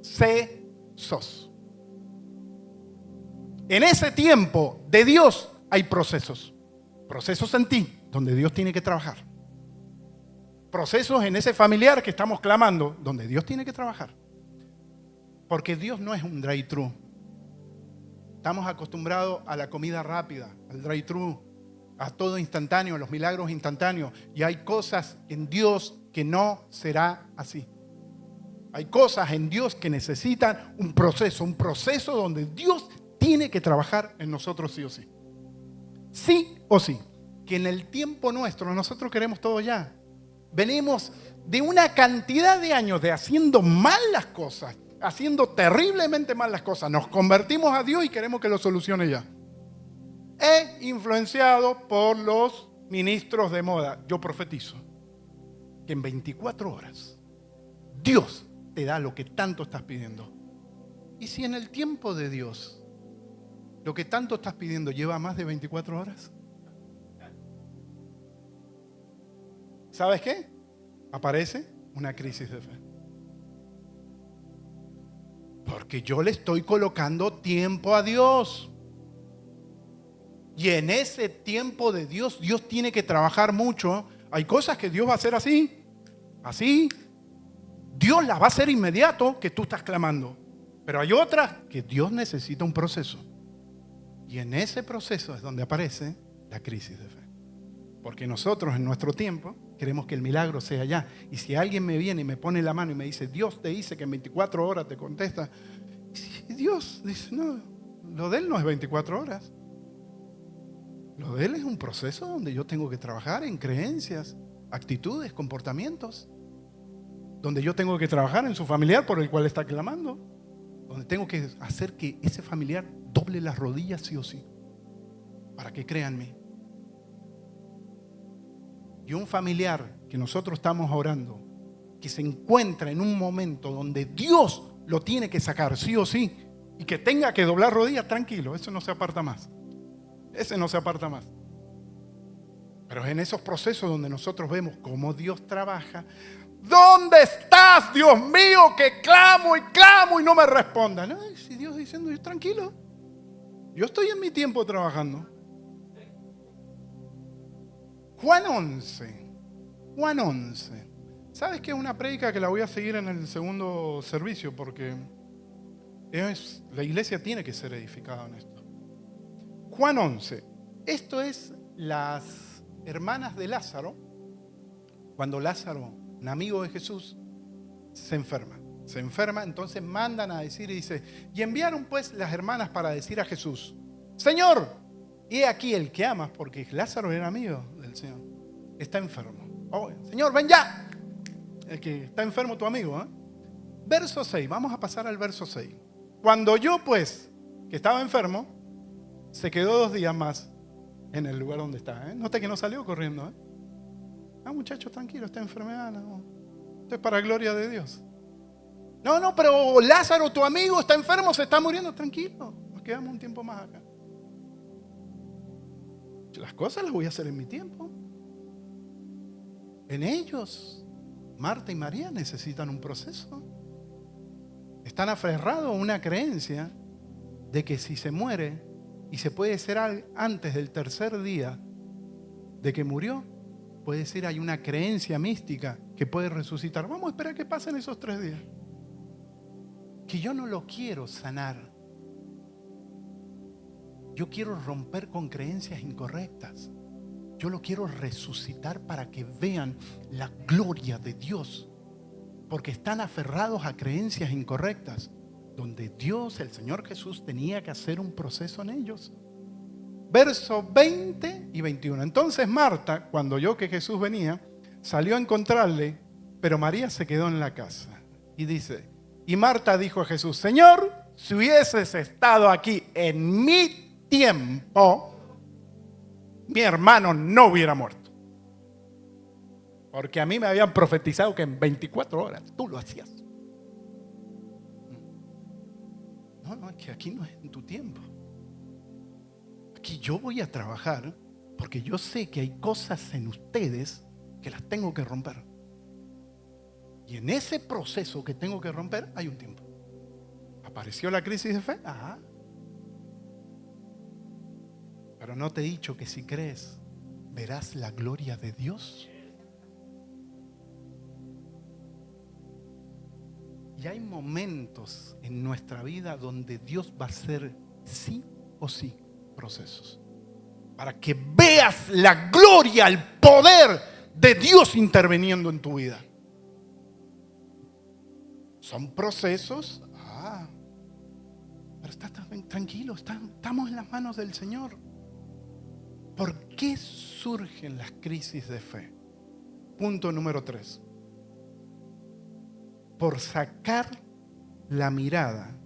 Procesos. En ese tiempo de Dios hay procesos. Procesos en ti, donde Dios tiene que trabajar. Procesos en ese familiar que estamos clamando, donde Dios tiene que trabajar. Porque Dios no es un drive-thru. Estamos acostumbrados a la comida rápida, al drive-thru, a todo instantáneo, a los milagros instantáneos. Y hay cosas en Dios que no será así. Hay cosas en Dios que necesitan un proceso donde Dios tiene que trabajar en nosotros sí o sí. Sí o sí. Que en el tiempo nuestro nosotros queremos todo ya. Venimos de una cantidad de años de haciendo mal las cosas, haciendo terriblemente mal las cosas. Nos convertimos a Dios y queremos que lo solucione ya. Influenciado por los ministros de moda. Yo profetizo que en 24 horas Dios te da lo que tanto estás pidiendo. Y si en el tiempo de Dios lo que tanto estás pidiendo lleva más de 24 horas, ¿sabes qué? Aparece una crisis de fe. Porque yo le estoy colocando tiempo a Dios. Y en ese tiempo de Dios, Dios tiene que trabajar mucho. Hay cosas que Dios va a hacer así. Así. Dios las va a hacer inmediato que tú estás clamando. Pero hay otras que Dios necesita un proceso. Y en ese proceso es donde aparece la crisis de fe. Porque nosotros en nuestro tiempo queremos que el milagro sea ya. Y si alguien me viene y me pone la mano y me dice, Dios te dice que en 24 horas te contesta. Y Dios dice, no, lo de Él no es 24 horas. Lo de Él es un proceso donde yo tengo que trabajar en creencias, actitudes, comportamientos. Donde yo tengo que trabajar en su familiar por el cual está clamando. Donde tengo que hacer que ese familiar doble las rodillas sí o sí. Para que crea en mí. Y un familiar que nosotros estamos orando, que se encuentra en un momento donde Dios lo tiene que sacar sí o sí, y que tenga que doblar rodillas, tranquilo, eso no se aparta más. Ese no se aparta más. Pero es en esos procesos donde nosotros vemos cómo Dios trabaja. ¿Dónde estás, Dios mío, que clamo y no me responda? No, si Dios diciendo, yo tranquilo, yo estoy en mi tiempo trabajando. Juan 11. ¿Sabes qué? Es una prédica que la voy a seguir en el segundo servicio porque la iglesia tiene que ser edificada en esto. Juan 11. Esto es las hermanas de Lázaro. Cuando Lázaro, un amigo de Jesús, se enferma. Se enferma, entonces mandan a decir y dice, y enviaron pues las hermanas para decir a Jesús, Señor, he aquí el que amas, porque Lázaro era amigo del Señor, está enfermo. Oh, Señor, ven ya. El que está enfermo, tu amigo. Verso 6, vamos a pasar al verso 6. Cuando yo pues, que estaba enfermo, se quedó 2 días más en el lugar donde está. Nota que no salió corriendo. Muchacho, tranquilo, esta enfermedad no. Esto es para gloria de Dios. No, pero Lázaro, tu amigo, está enfermo, se está muriendo. Tranquilo, nos quedamos un tiempo más acá. Las cosas las voy a hacer en mi tiempo. En ellos, Marta y María necesitan un proceso. Están aferrados a una creencia de que si se muere y se puede ser antes del 3er día de que murió, puede ser, hay una creencia mística que puede resucitar. Vamos a esperar que pasen esos 3 días. Que yo no lo quiero sanar. Yo quiero romper con creencias incorrectas. Yo lo quiero resucitar para que vean la gloria de Dios. Porque están aferrados a creencias incorrectas. Donde Dios, el Señor Jesús, tenía que hacer un proceso en ellos. Versos 20 y 21. Entonces Marta, cuando oyó que Jesús venía, salió a encontrarle, pero María se quedó en la casa. Y dice, y Marta dijo a Jesús, Señor, si hubieses estado aquí en mi tiempo, mi hermano no hubiera muerto. Porque a mí me habían profetizado que en 24 horas tú lo hacías. No, es que aquí no es en tu tiempo. Aquí yo voy a trabajar porque yo sé que hay cosas en ustedes que las tengo que romper. Y en ese proceso que tengo que romper hay un tiempo. ¿Apareció la crisis de fe? Ajá. Pero no te he dicho que si crees, verás la gloria de Dios. Y hay momentos en nuestra vida donde Dios va a hacer sí o sí procesos. Para que veas la gloria, el poder de Dios interviniendo en tu vida. Son procesos. Pero está tranquilo, estamos en las manos del Señor. ¿Por qué surgen las crisis de fe? Punto número 3. Por sacar la mirada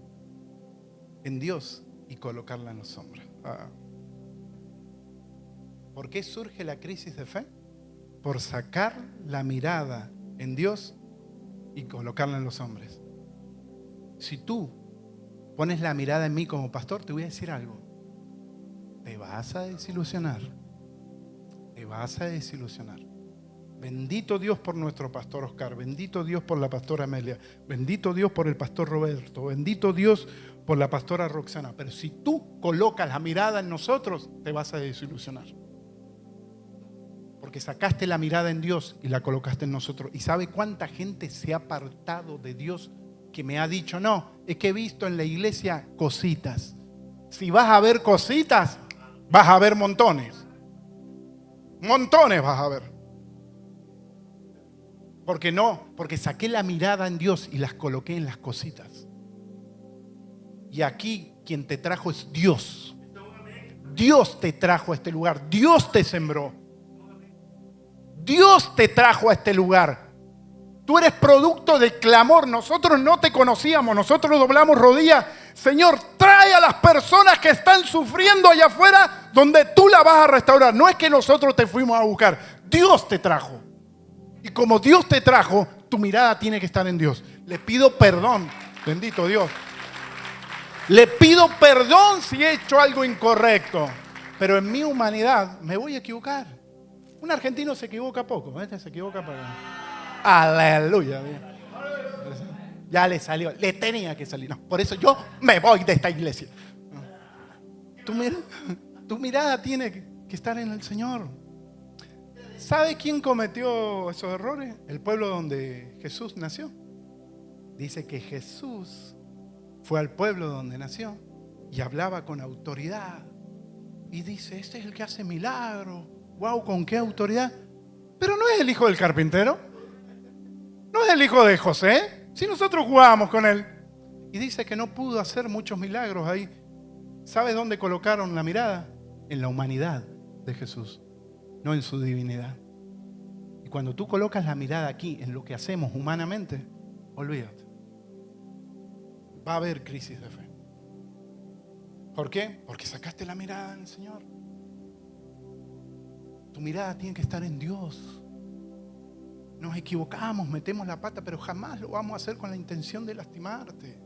en Dios y colocarla en los hombres. ¿Por qué surge la crisis de fe? Por sacar la mirada en Dios y colocarla en los hombres. Si tú pones la mirada en mí como pastor, te voy a decir algo. Te vas a desilusionar. Te vas a desilusionar. Bendito Dios por nuestro pastor Oscar. Bendito Dios por la pastora Amelia. Bendito Dios por el pastor Roberto. Bendito Dios por la pastora Roxana. Pero si tú colocas la mirada en nosotros, te vas a desilusionar. Porque sacaste la mirada en Dios y la colocaste en nosotros. ¿Y sabe cuánta gente se ha apartado de Dios que me ha dicho, no, es que he visto en la iglesia cositas? Si vas a ver cositas, vas a ver montones. Montones vas a ver. Porque porque saqué la mirada en Dios y las coloqué en las cositas. Y aquí quien te trajo es Dios. Dios te trajo a este lugar. Dios te sembró. Dios te trajo a este lugar. Tú eres producto del clamor. Nosotros no te conocíamos. Nosotros doblamos rodillas. Señor, trae a las personas que están sufriendo allá afuera donde tú la vas a restaurar. No es que nosotros te fuimos a buscar. Dios te trajo. Y como Dios te trajo, tu mirada tiene que estar en Dios. Le pido perdón. Bendito Dios. Le pido perdón si he hecho algo incorrecto. Pero en mi humanidad me voy a equivocar. Un argentino se equivoca poco. Este se equivoca para... Aleluya. Ya le salió. Le tenía que salir. No, por eso yo me voy de esta iglesia. Tu mirada tiene que estar en el Señor. ¿Sabe quién cometió esos errores? El pueblo donde Jesús nació. Dice que Jesús fue al pueblo donde nació y hablaba con autoridad. Y dice, este es el que hace milagros. Wow, ¿con qué autoridad? Pero no es el hijo del carpintero. No es el hijo de José. Si nosotros jugábamos con él. Y dice que no pudo hacer muchos milagros ahí. ¿Sabes dónde colocaron la mirada? En la humanidad de Jesús, no en su divinidad. Y cuando tú colocas la mirada aquí en lo que hacemos humanamente, olvídate. Va a haber crisis de fe. ¿Por qué? Porque sacaste la mirada en el Señor. Tu mirada tiene que estar en Dios. Nos equivocamos, metemos la pata, pero jamás lo vamos a hacer con la intención de lastimarte.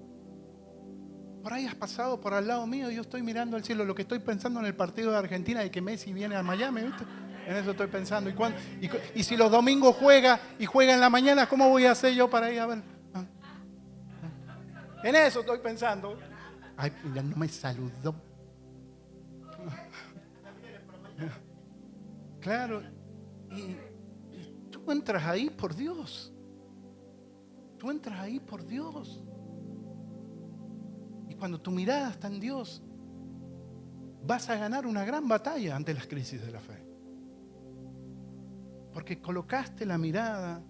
Por ahí has pasado por al lado mío y yo estoy mirando al cielo. Lo que estoy pensando en el partido de Argentina y que Messi viene a Miami, ¿viste? En eso estoy pensando. Y si los domingos juega en la mañana, ¿cómo voy a hacer yo para ir a ver? En eso estoy pensando. Ay, mira, no me saludó. Claro. Y tú entras ahí por Dios. Tú entras ahí por Dios. Y cuando tu mirada está en Dios, vas a ganar una gran batalla ante las crisis de la fe. Porque colocaste la mirada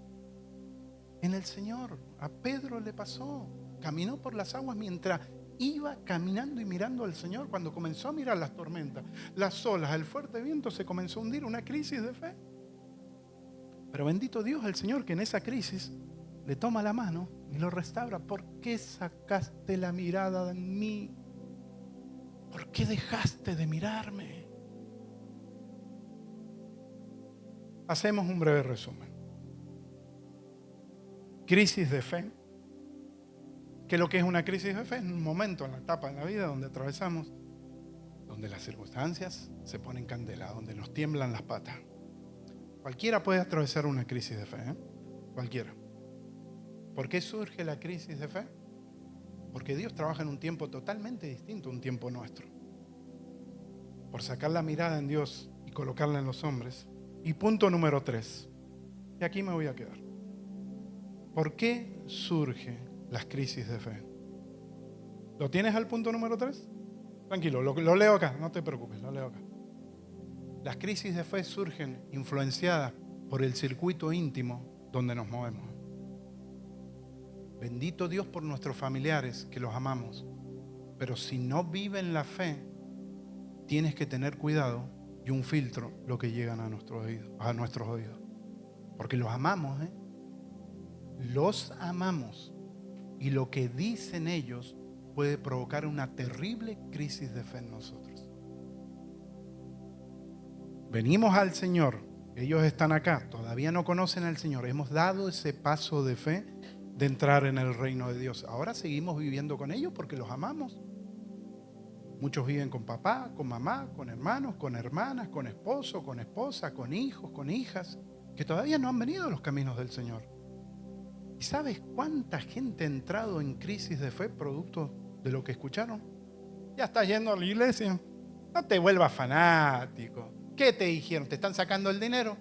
en el Señor. A Pedro le pasó. Caminó por las aguas mientras iba caminando y mirando al Señor. Cuando comenzó a mirar las tormentas, las olas, el fuerte viento, se comenzó a hundir, una crisis de fe. Pero bendito Dios, el Señor, que en esa crisis le toma la mano y lo restaura. ¿Por qué sacaste la mirada en mí? ¿Por qué dejaste de mirarme? Hacemos un breve resumen. Crisis de fe. ¿Qué es lo que es una crisis de fe? Es un momento en la etapa de la vida donde atravesamos, donde las circunstancias se ponen candela, donde nos tiemblan las patas. Cualquiera puede atravesar una crisis de fe, ¿eh? Cualquiera. ¿Por qué surge la crisis de fe? Porque Dios trabaja en un tiempo totalmente distinto a un tiempo nuestro. Por sacar la mirada en Dios y colocarla en los hombres. Y punto número 3. Y aquí me voy a quedar. ¿Por qué surge las crisis de fe? ¿Lo tienes al punto número 3? Tranquilo, lo leo acá, no te preocupes, lo leo acá. Las crisis de fe surgen influenciadas por el circuito íntimo donde nos movemos. Bendito Dios por nuestros familiares que los amamos, pero si no viven la fe, tienes que tener cuidado y un filtro lo que llegan a nuestros oídos. Porque los amamos, los amamos, y lo que dicen ellos puede provocar una terrible crisis de fe en nosotros. Venimos al Señor, ellos están acá, todavía no conocen al Señor, hemos dado ese paso de fe de entrar en el reino de Dios. Ahora seguimos viviendo con ellos porque los amamos. Muchos viven con papá, con mamá, con hermanos, con hermanas, con esposo, con esposa, con hijos, con hijas, que todavía no han venido a los caminos del Señor. ¿Y sabes cuánta gente ha entrado en crisis de fe producto de lo que escucharon? Ya estás yendo a la iglesia, no te vuelvas fanático. ¿Qué te dijeron? ¿Te están sacando el dinero?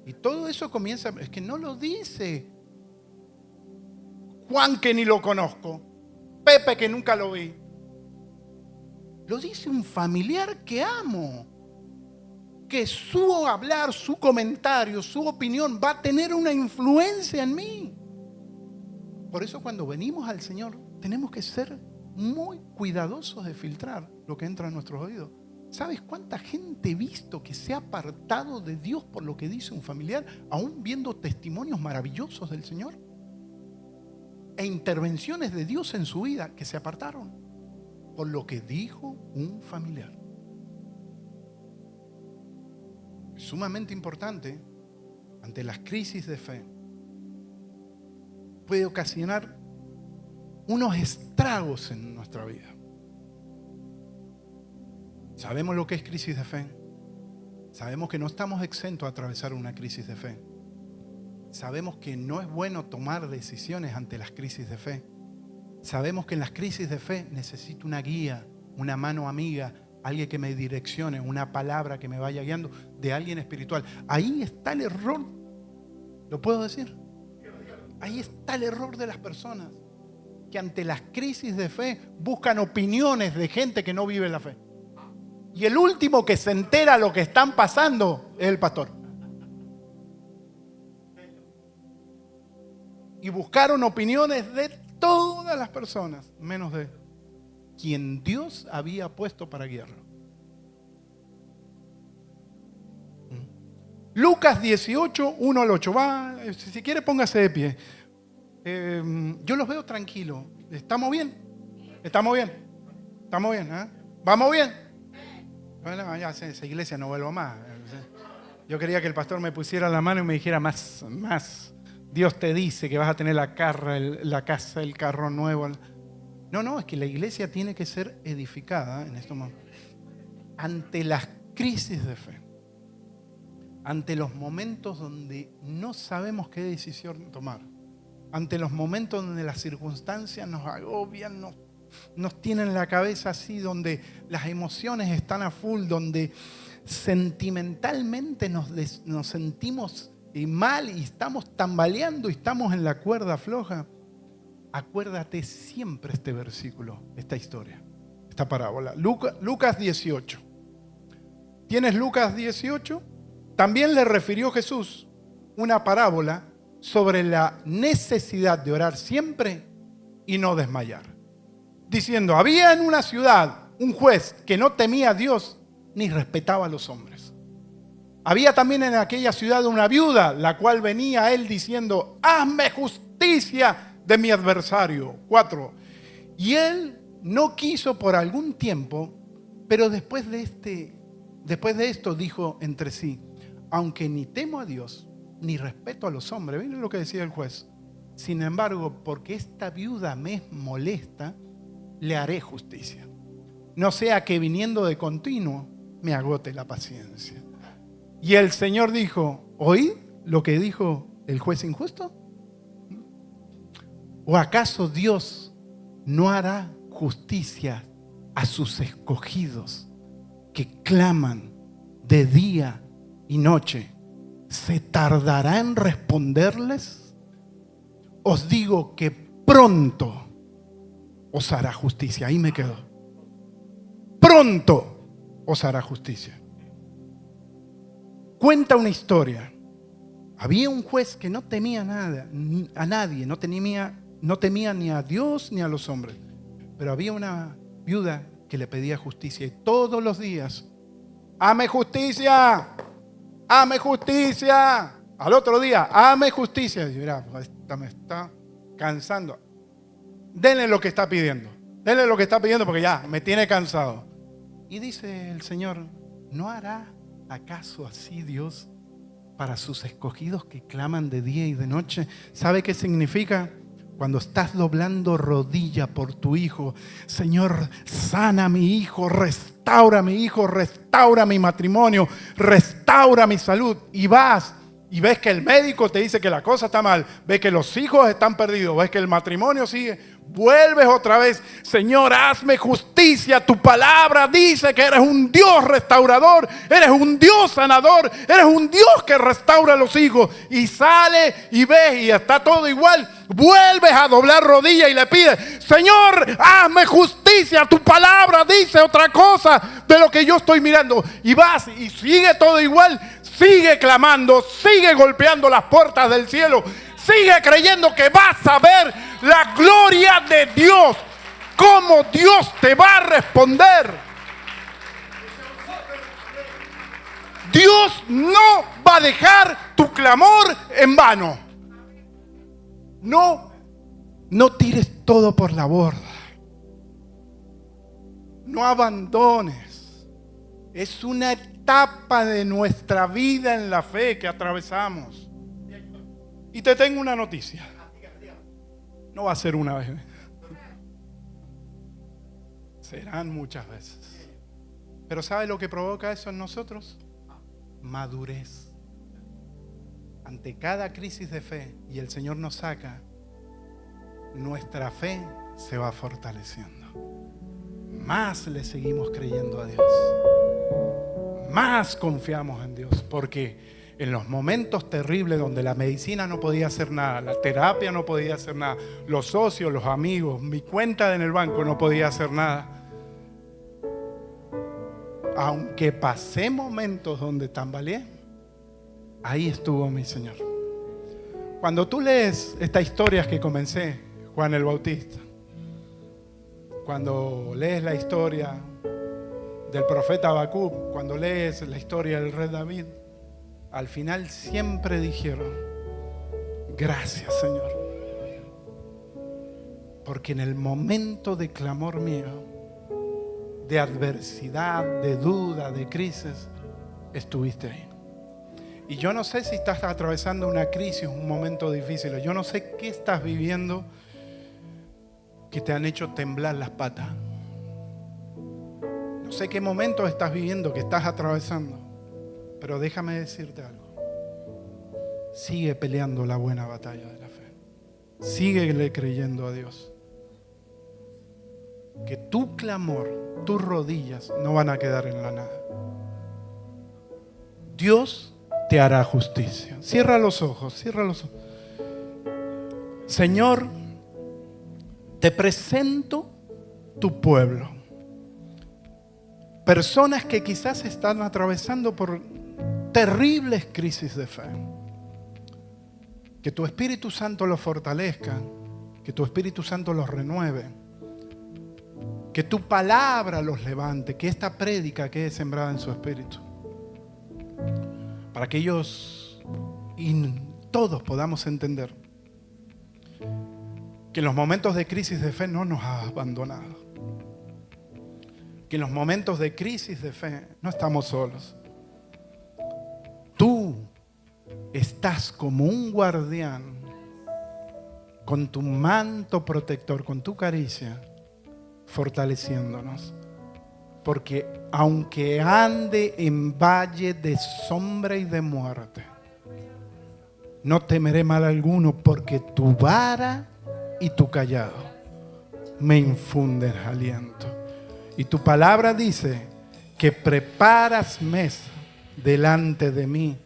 Y todo eso comienza, es que no lo dice Juan, que ni lo conozco, Pepe, que nunca lo vi. Lo dice un familiar que amo, que su hablar, su comentario, su opinión va a tener una influencia en mí. Por eso cuando venimos al Señor tenemos que ser muy cuidadosos de filtrar lo que entra en nuestros oídos. ¿Sabes cuánta gente he visto que se ha apartado de Dios por lo que dice un familiar, aún viendo testimonios maravillosos del Señor? E intervenciones de Dios en su vida que se apartaron por lo que dijo un familiar. Es sumamente importante, ante las crisis de fe, puede ocasionar unos estragos en nuestra vida. Sabemos lo que es crisis de fe. Sabemos que no estamos exentos a atravesar una crisis de fe. Sabemos que no es bueno tomar decisiones ante las crisis de fe. Sabemos que en las crisis de fe necesito una guía, una mano amiga, alguien que me direccione, una palabra que me vaya guiando, de alguien espiritual. Ahí está el error. ¿Lo puedo decir? Ahí está el error de las personas, que ante las crisis de fe buscan opiniones de gente que no vive la fe. Y el último que se entera lo que están pasando es el pastor. Y buscaron opiniones de todas las personas, menos de quien Dios había puesto para guiarlo. Lucas 18, 1 al 8. Va, si quiere póngase de pie. Yo los veo tranquilos. ¿Estamos bien? ¿Estamos bien? ¿Estamos bien? ¿Vamos bien? Bueno, ya esa iglesia no vuelvo más. Yo quería que el pastor me pusiera la mano y me dijera más. Dios te dice que vas a tener la casa, el carro nuevo. No, es que la iglesia tiene que ser edificada en estos momentos. Ante las crisis de fe, ante los momentos donde no sabemos qué decisión tomar, ante los momentos donde las circunstancias nos agobian, nos tienen la cabeza así, donde las emociones están a full, donde sentimentalmente nos sentimos mal y estamos tambaleando y estamos en la cuerda floja. Acuérdate siempre este versículo, esta historia, esta parábola. Lucas 18. ¿Tienes Lucas 18? También le refirió Jesús una parábola sobre la necesidad de orar siempre y no desmayar, diciendo: había en una ciudad un juez que no temía a Dios ni respetaba a los hombres. Había también en aquella ciudad una viuda, la cual venía a él diciendo: hazme justicia de mi adversario. 4. Y él no quiso por algún tiempo, pero después de esto dijo entre sí: aunque ni temo a Dios ni respeto a los hombres. Miren lo que decía el juez: sin embargo, porque esta viuda me es molesta, le haré justicia, no sea que viniendo de continuo me agote la paciencia. Y el Señor dijo: ¿oí lo que dijo el juez injusto? ¿O acaso Dios no hará justicia a sus escogidos que claman de día y noche? ¿Se tardará en responderles? Os digo que pronto os hará justicia. Ahí me quedo. pronto os hará justicia. Cuenta una historia. Había un juez que no temía nada, a nadie, no temía ni a Dios ni a los hombres. Pero había una viuda que le pedía justicia y todos los días: ¡hame justicia! ¡Hame justicia! Al otro día: ¡hame justicia! Y mira, esta me está cansando. Denle lo que está pidiendo. Denle lo que está pidiendo porque ya me tiene cansado. Y dice el Señor: ¿no hará acaso así Dios para sus escogidos que claman de día y de noche? ¿Sabe qué significa? Cuando estás doblando rodilla por tu hijo: Señor, sana a mi hijo, restaura a mi hijo, restaura mi matrimonio, restaura mi salud. Y vas y ves que el médico te dice que la cosa está mal, ves que los hijos están perdidos, ves que el matrimonio sigue. Vuelves otra vez: Señor, hazme justicia. Tu palabra dice que eres un Dios restaurador, eres un Dios sanador, eres un Dios que restaura a los hijos. Y sale y ves y está todo igual. Vuelves a doblar rodilla y le pides: Señor, hazme justicia. Tu palabra dice otra cosa de lo que yo estoy mirando. Y vas y sigue todo igual. Sigue clamando, sigue golpeando las puertas del cielo. Sigue creyendo que vas a ver la gloria de Dios. Cómo Dios te va a responder. Dios no va a dejar tu clamor en vano. No tires todo por la borda. No abandones. Es una etapa de nuestra vida en la fe que atravesamos. Y te tengo una noticia. No va a ser una vez. Serán muchas veces. Pero ¿sabe lo que provoca eso en nosotros? Madurez. Ante cada crisis de fe, y el Señor nos saca, nuestra fe se va fortaleciendo. Más le seguimos creyendo a Dios. Más confiamos en Dios. Porque en los momentos terribles donde la medicina no podía hacer nada, la terapia no podía hacer nada, los socios, los amigos, mi cuenta en el banco no podía hacer nada. Aunque pasé momentos donde tambaleé, ahí estuvo mi Señor. Cuando tú lees estas historias que comencé, Juan el Bautista, cuando lees la historia del profeta Habacuc, cuando lees la historia del rey David, al final siempre dijeron: gracias, Señor, porque en el momento de clamor mío, de adversidad, de duda, de crisis, estuviste ahí. Y yo no sé si estás atravesando una crisis, un momento difícil. Yo no sé qué estás viviendo que te han hecho temblar las patas. No sé qué momentos estás viviendo, que estás atravesando. Pero déjame decirte algo. Sigue peleando la buena batalla de la fe. Síguele creyendo a Dios. Que tu clamor, tus rodillas no van a quedar en la nada. Dios te hará justicia. Cierra los ojos, cierra los ojos. Señor, te presento tu pueblo. Personas que quizás están atravesando por terribles crisis de fe. Que tu Espíritu Santo los fortalezca, que tu Espíritu Santo los renueve, que tu palabra los levante, que esta prédica quede sembrada en su espíritu, para que ellos y todos podamos entender que en los momentos de crisis de fe no nos has abandonado, que en los momentos de crisis de fe no estamos solos. Tú estás como un guardián con tu manto protector, con tu caricia, fortaleciéndonos. Porque aunque ande en valle de sombra y de muerte, no temeré mal alguno, porque tu vara y tu cayado me infunden aliento. Y tu palabra dice que preparas mesa delante de mí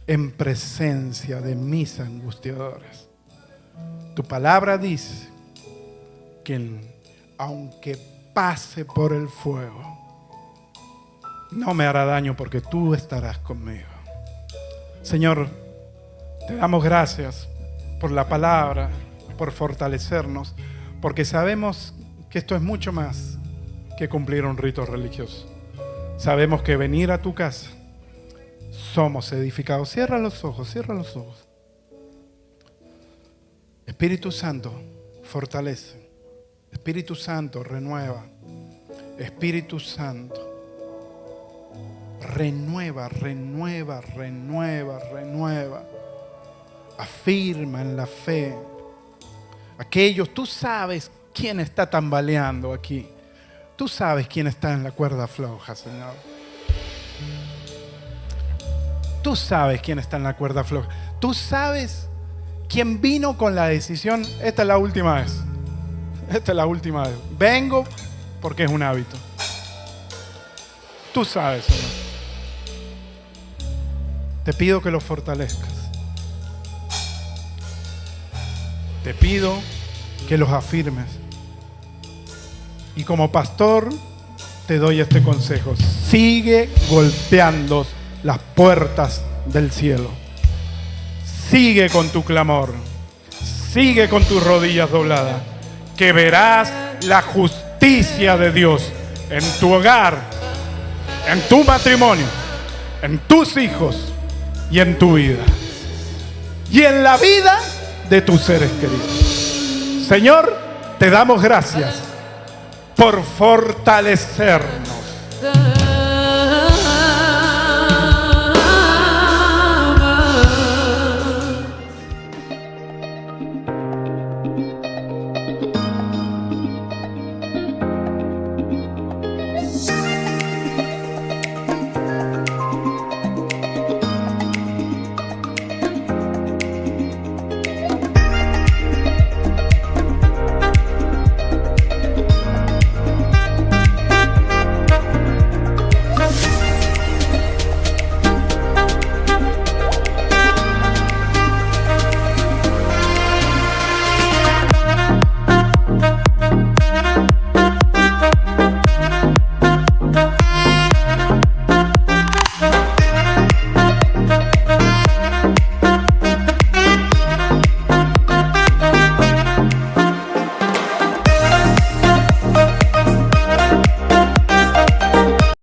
en presencia de mis angustiadores. Tu palabra dice que aunque pase por el fuego, no me hará daño porque tú estarás conmigo. Señor, te damos gracias por la palabra, por fortalecernos, porque sabemos que esto es mucho más que cumplir un rito religioso. Sabemos que venir a tu casa somos edificados. Cierra los ojos, cierra los ojos. Espíritu Santo, fortalece. Espíritu Santo, renueva. Espíritu Santo, renueva, renueva, renueva, renueva. Afirma en la fe. Aquellos, tú sabes quién está tambaleando aquí. Tú sabes quién está en la cuerda floja, Señor. Tú sabes quién está en la cuerda floja. Tú sabes quién vino con la decisión. Esta es la última vez. Esta es la última vez. Vengo porque es un hábito. Tú sabes, Señor. Te pido que lo fortalezcas. Te pido que los afirmes. Y como pastor te doy este consejo. Sigue golpeando las puertas del cielo. Sigue con tu clamor. Sigue con tus rodillas dobladas. Que verás la justicia de Dios en tu hogar, en tu matrimonio, en tus hijos y en tu vida. Y en la vida de tus seres queridos. Señor, te damos gracias por fortalecernos.